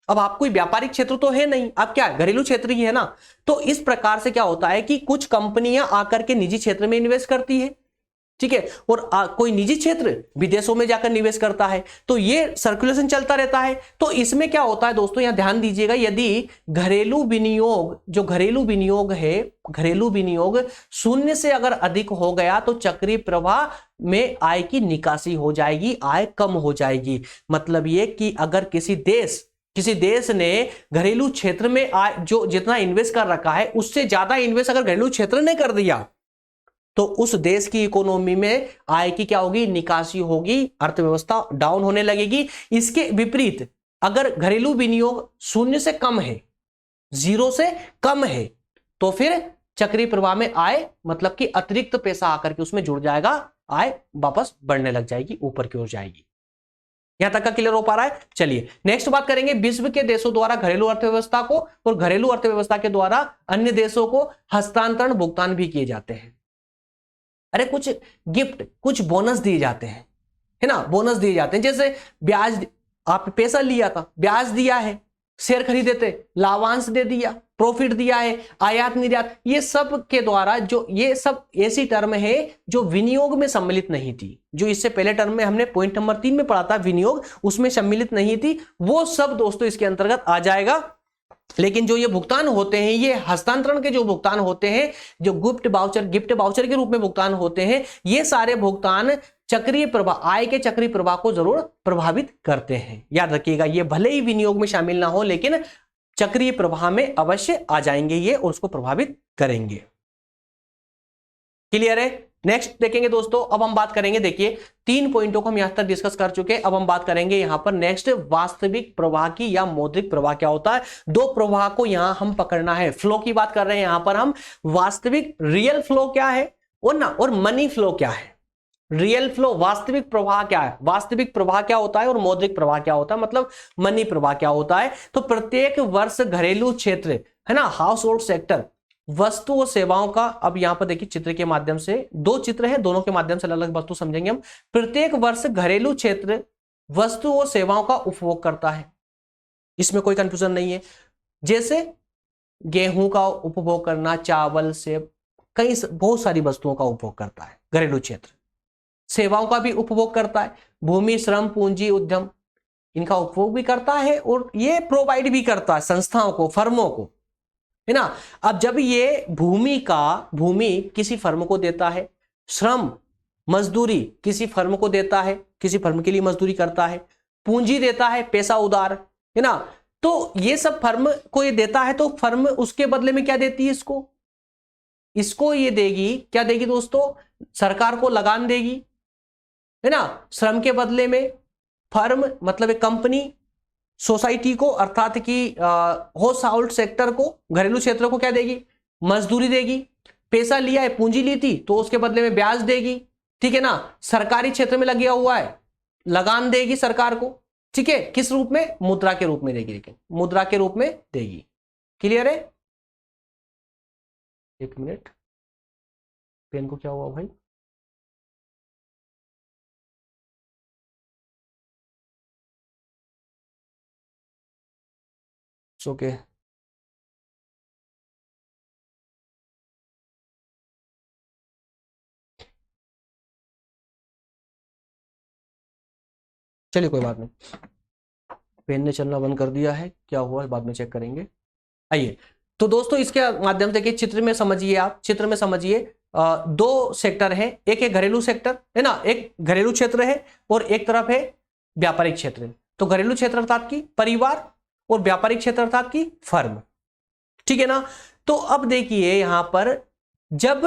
अब आप कोई व्यापारिक क्षेत्र तो है नहीं, आप क्या घरेलू क्षेत्र ही है ना। तो इस प्रकार से क्या होता है कि कुछ कंपनियां आकर के निजी क्षेत्र में इन्वेस्ट करती है, ठीक है, और कोई निजी क्षेत्र विदेशों में जाकर निवेश करता है, तो ये सर्कुलेशन चलता रहता है। तो इसमें क्या होता है दोस्तों, यहां ध्यान दीजिएगा, यदि घरेलू विनियोग, जो घरेलू विनियोग है, घरेलू विनियोग शून्य से अगर अधिक हो गया तो चक्रीय प्रवाह में आय की निकासी हो जाएगी, आय कम हो जाएगी। मतलब ये कि अगर किसी देश ने घरेलू क्षेत्र में आय जो जितना इन्वेस्ट कर रखा है उससे ज्यादा इन्वेस्ट अगर घरेलू क्षेत्र ने कर दिया तो उस देश की इकोनॉमी में आय की क्या होगी, निकासी होगी, अर्थव्यवस्था डाउन होने लगेगी। इसके विपरीत अगर घरेलू विनियोग शून्य से कम है, जीरो से कम है, तो फिर चक्रीय प्रवाह में आय मतलब कि अतिरिक्त पैसा आकर के उसमें जुड़ जाएगा, आय वापस बढ़ने लग जाएगी, ऊपर की ओर जाएगी। यहां तक का क्लियर हो पा रहा है। चलिए नेक्स्ट बात करेंगे, विश्व के देशों द्वारा घरेलू अर्थव्यवस्था को और घरेलू अर्थव्यवस्था के द्वारा अन्य देशों को हस्तांतरण भुगतान भी किए जाते हैं। अरे कुछ गिफ्ट, कुछ बोनस दिए जाते हैं, है ना, बोनस दिए जाते हैं। जैसे ब्याज, आप पैसा लिया था, ब्याज दिया है, शेयर खरीदे थे, लाभांश दे दिया, प्रॉफिट दिया है, आयात निर्यात, ये सब के द्वारा जो, ये सब ऐसी टर्म है जो विनियोग में सम्मिलित नहीं थी, जो इससे पहले टर्म में हमने पॉइंट नंबर 3 में पढ़ा था विनियोग, उसमें सम्मिलित नहीं थी, वो सब दोस्तों इसके अंतर्गत आ जाएगा। लेकिन जो ये भुगतान होते हैं, ये हस्तांतरण के जो भुगतान होते हैं, जो गिफ्ट वाउचर के रूप में भुगतान होते हैं, ये सारे भुगतान चक्रीय प्रवाह, आय के चक्रीय प्रवाह को जरूर प्रभावित करते हैं। याद रखिएगा, ये भले ही विनियोग में शामिल ना हो लेकिन चक्रीय प्रवाह में अवश्य आ जाएंगे ये और उसको प्रभावित करेंगे। क्लियर है। नेक्स्ट देखेंगे दोस्तों, अब हम बात करेंगे, देखिए 3 पॉइंटों को हम यहां तक डिस्कस कर चुके हैं। अब हम बात करेंगे यहां पर नेक्स्ट वास्तविक प्रवाह की या मौद्रिक प्रवाह क्या होता है। 2 प्रवाह को यहां हम पकड़ना है। फ्लो की बात कर रहे हैं यहां पर हम, वास्तविक रियल फ्लो क्या है और मनी फ्लो क्या है। रियल फ्लो, वास्तविक प्रवाह क्या है, वास्तविक प्रवाह क्या होता है और मौद्रिक प्रवाह क्या होता है, मतलब मनी प्रवाह क्या होता है। तो प्रत्येक वर्ष घरेलू क्षेत्र, है ना, हाउस होल्ड सेक्टर, वस्तु और सेवाओं का, अब यहां पर देखिए चित्र के माध्यम से, 2 चित्र है, दोनों के माध्यम से अलग अलग वस्तु समझेंगे हम। प्रत्येक वर्ष घरेलू क्षेत्र वस्तु और सेवाओं का उपभोग करता है, इसमें कोई कंफ्यूजन नहीं है। जैसे गेहूं का उपभोग करना, चावल, सेब, कई बहुत सारी वस्तुओं का उपभोग करता है घरेलू क्षेत्र। सेवाओं का भी उपभोग करता है, भूमि, श्रम, पूंजी, उद्यम, इनका उपभोग भी करता है और ये प्रोवाइड भी करता है संस्थाओं को, फर्मों को, है ना। अब जब ये भूमि किसी फर्म को देता है, श्रम, मजदूरी किसी फर्म को देता है, किसी फर्म के लिए मजदूरी करता है, पूंजी देता है, पैसा उधार, है ना, तो ये सब फर्म को ये देता है, तो फर्म उसके बदले में क्या देती है, इसको ये देगी, क्या देगी दोस्तों, सरकार को लगान देगी, है ना। श्रम के बदले में फर्म मतलब एक कंपनी सोसाइटी को, अर्थात कि हाउस होल्ड सेक्टर को, घरेलू क्षेत्र को क्या देगी, मजदूरी देगी। पैसा लिया है, पूंजी ली थी, तो उसके बदले में ब्याज देगी, ठीक है ना। सरकारी क्षेत्र में लगा हुआ है, लगान देगी सरकार को, ठीक है, किस रूप में, मुद्रा के रूप में देगी, लेकिन मुद्रा के रूप में देगी। क्लियर है। 1 मिनट, पेन को क्या हुआ भाई, ओके चलिए कोई बात नहीं, पेन ने चलना बंद कर दिया है, क्या हुआ है बाद में चेक करेंगे। आइए, तो दोस्तों इसके माध्यम से देखिए, चित्र में समझिए, आप चित्र में समझिए, 2 सेक्टर है, एक है घरेलू सेक्टर, है ना, एक घरेलू क्षेत्र है और एक तरफ है व्यापारिक क्षेत्र। तो घरेलू क्षेत्र अर्थात की परिवार और व्यापारिक क्षेत्र अर्थात की फर्म, ठीक है ना। तो अब देखिए यहां पर, जब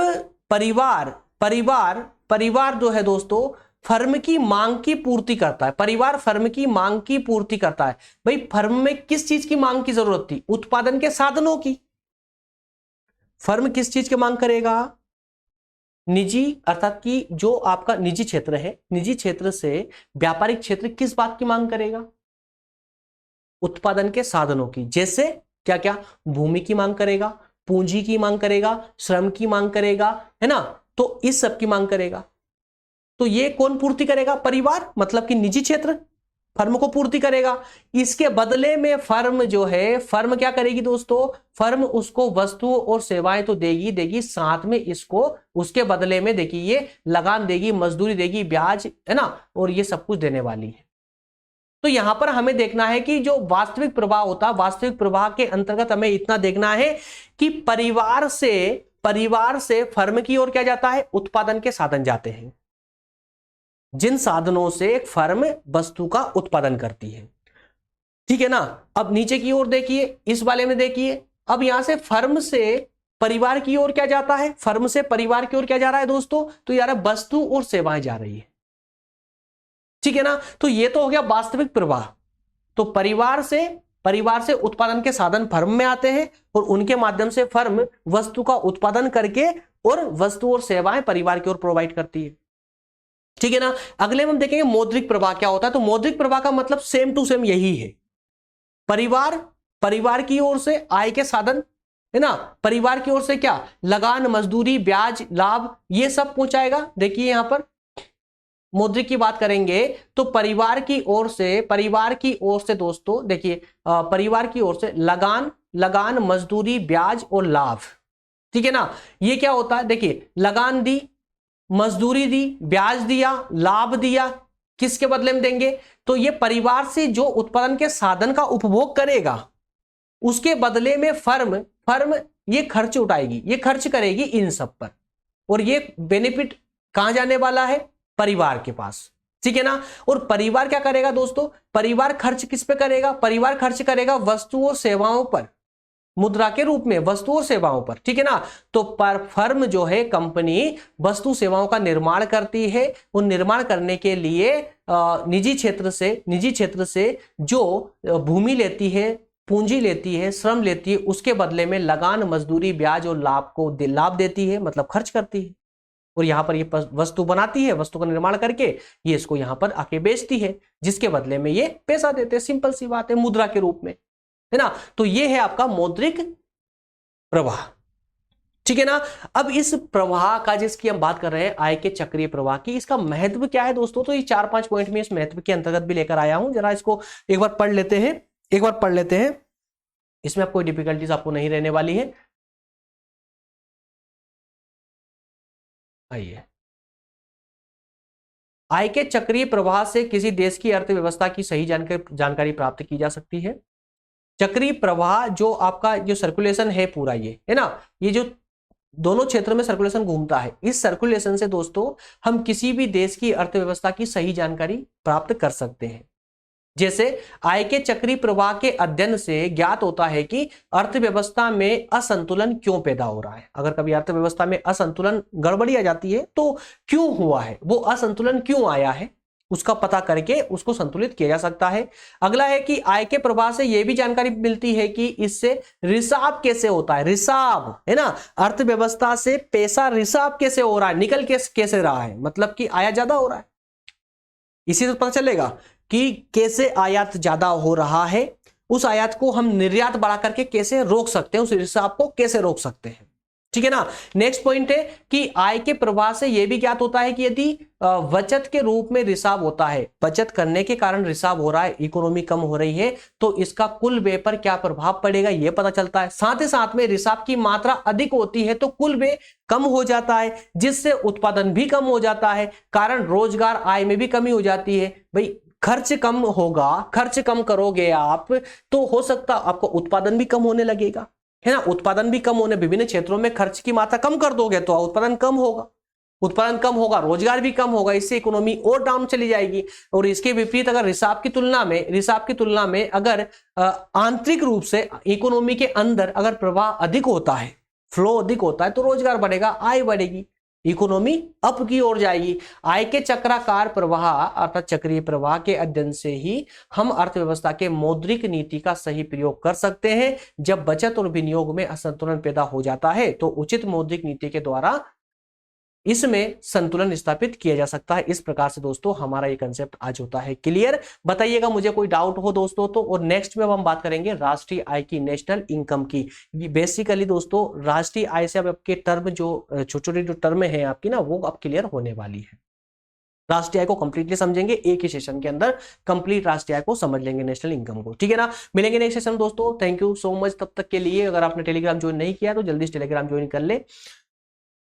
परिवार जो है दोस्तों फर्म की मांग की पूर्ति करता है, परिवार फर्म की मांग की पूर्ति करता है। भाई फर्म में किस चीज की मांग की जरूरत थी? उत्पादन के साधनों की। फर्म किस चीज की मांग करेगा? निजी, अर्थात कि जो आपका निजी क्षेत्र है, निजी क्षेत्र से व्यापारिक क्षेत्र किस बात की मांग करेगा? उत्पादन के साधनों की। जैसे क्या क्या? भूमि की मांग करेगा, पूंजी की मांग करेगा, श्रम की मांग करेगा, है ना? तो इस सब की मांग करेगा। तो ये कौन पूर्ति करेगा? परिवार, मतलब कि निजी क्षेत्र फर्म को पूर्ति करेगा। इसके बदले में फर्म जो है, फर्म क्या करेगी दोस्तों? फर्म उसको वस्तु और सेवाएं तो देगी देगी, साथ में इसको उसके बदले में देखिए ये लगान देगी, मजदूरी देगी, ब्याज, है ना, और ये सब कुछ देने वाली है। तो यहां पर हमें देखना है कि जो वास्तविक प्रवाह होता है, वास्तविक प्रवाह के अंतर्गत हमें इतना देखना है कि परिवार से फर्म की ओर क्या जाता है? उत्पादन के साधन जाते हैं, जिन साधनों से एक फर्म वस्तु का उत्पादन करती है। ठीक है ना? अब नीचे की ओर देखिए, इस वाले में देखिए, अब यहां से फर्म से परिवार की ओर क्या जाता है? फर्म से परिवार की ओर क्या जा रहा है दोस्तों? तो यार वस्तु और सेवाएं जा रही है। ठीक है ना? तो ये तो हो गया वास्तविक प्रवाह। तो परिवार से उत्पादन के साधन फर्म में आते हैं और उनके माध्यम से फर्म वस्तु का उत्पादन करके और वस्तु और सेवाएं परिवार की ओर प्रोवाइड करती है। ठीक है ना? अगले में हम देखेंगे मौद्रिक प्रवाह क्या होता है। तो मौद्रिक प्रवाह का मतलब सेम टू सेम यही है। परिवार की ओर से आय के साधन, है ना, परिवार की ओर से क्या? लगान, मजदूरी, ब्याज, लाभ, ये सब पहुंचाएगा। देखिए यहां पर मौद्रिक की बात करेंगे तो परिवार की ओर से दोस्तों देखिए, परिवार की ओर से लगान, मजदूरी, ब्याज और लाभ। ठीक है ना? ये क्या होता है? देखिए लगान दी, मजदूरी दी, ब्याज दिया, लाभ दिया, किसके बदले में देंगे? तो ये परिवार से जो उत्पादन के साधन का उपभोग करेगा उसके बदले में फर्म ये खर्च उठाएगी, ये खर्च करेगी इन सब पर, और ये बेनिफिट कहां जाने वाला है? परिवार के पास। ठीक है ना? और परिवार क्या करेगा दोस्तों? परिवार खर्च किस पे करेगा? परिवार खर्च करेगा वस्तु और सेवाओं पर, मुद्रा के रूप में वस्तु और सेवाओं पर। ठीक है ना? तो पर फर्म जो है, कंपनी वस्तु सेवाओं का निर्माण करती है। उन निर्माण करने के लिए निजी क्षेत्र से जो भूमि लेती है, पूंजी लेती है, श्रम लेती है, उसके बदले में लगान, मजदूरी, ब्याज और लाभ देती है, मतलब खर्च करती है। और यहां पर ये वस्तु बनाती है, वस्तु का निर्माण करके ये इसको यहां पर आके बेचती है, जिसके बदले में ये पैसा देते हैं। सिंपल सी बात है, मुद्रा के रूप में, है ना? तो ये है आपका मौद्रिक प्रवाह। ठीक है ना? अब इस प्रवाह का, जिसकी हम बात कर रहे हैं, आय के चक्रीय प्रवाह की, इसका महत्व क्या है दोस्तों? तो ये 4-5 पॉइंट में इस महत्व के अंतर्गत भी लेकर आया हूं। जरा इसको एक बार पढ़ लेते हैं, इसमें कोई डिफिकल्टीज आपको नहीं रहने वाली है। आइए, आय के चक्रीय प्रवाह से किसी देश की अर्थव्यवस्था की सही जानकारी प्राप्त की जा सकती है। चक्रीय प्रवाह जो आपका जो सर्कुलेशन है पूरा, ये है ना, ये जो दोनों क्षेत्र में सर्कुलेशन घूमता है, इस सर्कुलेशन से दोस्तों हम किसी भी देश की अर्थव्यवस्था की सही जानकारी प्राप्त कर सकते हैं। जैसे आय के चक्रीय प्रवाह के अध्ययन से ज्ञात होता है कि अर्थव्यवस्था में असंतुलन क्यों पैदा हो रहा है। अगर कभी अर्थव्यवस्था में असंतुलन, गड़बड़ी आ जाती है तो क्यों हुआ है, वो असंतुलन क्यों आया है, उसका पता करके उसको संतुलित किया जा सकता है। अगला है कि आय के प्रवाह से यह भी जानकारी मिलती है कि इससे रिसाव कैसे होता है। रिसाव, है ना, अर्थव्यवस्था से पैसा रिसाव कैसे हो रहा है, निकल कैसे रहा है, मतलब कि आयात ज्यादा हो रहा है। इसी से पता चलेगा कि कैसे आयात ज्यादा हो रहा है, उस आयात को हम निर्यात बढ़ा करके कैसे रोक सकते हैं, उस रिसाव को कैसे रोक सकते हैं। ठीक है ना? नेक्स्ट पॉइंट है कि आय के प्रवाह से यह भी ज्ञात होता है कि यदि बचत के रूप में रिसाव होता है, बचत करने के कारण रिसाव हो रहा है, इकोनॉमी कम हो रही है, तो इसका कुल व्यय पर क्या प्रभाव पड़ेगा यह पता चलता है। साथ ही साथ में रिसाव की मात्रा अधिक होती है तो कुल व्यय कम हो जाता है, जिससे उत्पादन भी कम हो जाता है, कारण रोजगार, आय में भी कमी हो जाती है। भाई खर्च कम होगा, खर्च कम करोगे आप तो हो सकता आपको उत्पादन भी कम होने लगेगा, है ना? उत्पादन भी कम होने, विभिन्न क्षेत्रों में खर्च की मात्रा कम कर दोगे तो उत्पादन कम होगा, रोजगार भी कम होगा, इससे इकोनॉमी और डाउन चली जाएगी। और इसके विपरीत अगर रिसाव की तुलना में अगर आंतरिक रूप से इकोनॉमी के अंदर अगर प्रवाह अधिक होता है, फ्लो अधिक होता है, तो रोजगार बढ़ेगा, आय बढ़ेगी। इकोनॉमी अप की ओर जाएगी। आय के चक्राकार प्रवाह अर्थात चक्रीय प्रवाह के अध्ययन से ही हम अर्थव्यवस्था के मौद्रिक नीति का सही प्रयोग कर सकते हैं। जब बचत और विनियोग में असंतुलन पैदा हो जाता है तो उचित मौद्रिक नीति के द्वारा इसमें संतुलन स्थापित किया जा सकता है। इस प्रकार से दोस्तों हमारा ये कंसेप्ट आज होता है क्लियर। बताइएगा मुझे कोई डाउट हो दोस्तों तो। और नेक्स्ट में अब हम बात करेंगे राष्ट्रीय आय की, नेशनल इनकम की। बेसिकली दोस्तों राष्ट्रीय आय से अब आपके टर्म जो छोटे छोटे जो टर्म है आपकी ना वो अब क्लियर होने वाली है। राष्ट्रीय आय को कंप्लीटली समझेंगे एक ही सेशन के अंदर, कंप्लीट राष्ट्रीय आय को समझ लेंगे, नेशनल इनकम को, ठीक है ना। मिलेंगे नेक्स्ट सेशन दोस्तों। थैंक यू सो मच तब तक के लिए। अगर आपने टेलीग्राम ज्वाइन नहीं किया तो जल्दी से टेलीग्राम ज्वाइन कर ले,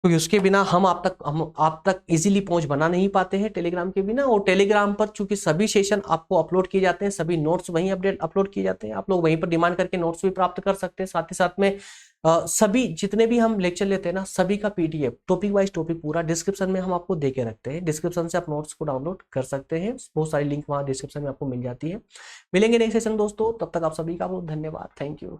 क्योंकि उसके बिना हम आप तक इजीली पहुंच बना नहीं पाते हैं टेलीग्राम के बिना। और टेलीग्राम पर चूंकि सभी सेशन आपको अपलोड किए जाते हैं, सभी नोट्स वहीं अपलोड किए जाते हैं, आप लोग वहीं पर डिमांड करके नोट्स भी प्राप्त कर सकते हैं। साथ ही साथ में सभी जितने भी हम लेक्चर लेते हैं ना सभी का पीडीएफ टॉपिक वाइज टॉपिक पूरा डिस्क्रिप्शन में हम आपको दे के रखते हैं। डिस्क्रिप्शन से आप नोट्स को डाउनलोड कर सकते हैं, बहुत सारी लिंक वहां डिस्क्रिप्शन में आपको मिल जाती है। मिलेंगे नेक्स्ट सेशन दोस्तों, तब तक आप सभी का बहुत धन्यवाद। Thank you.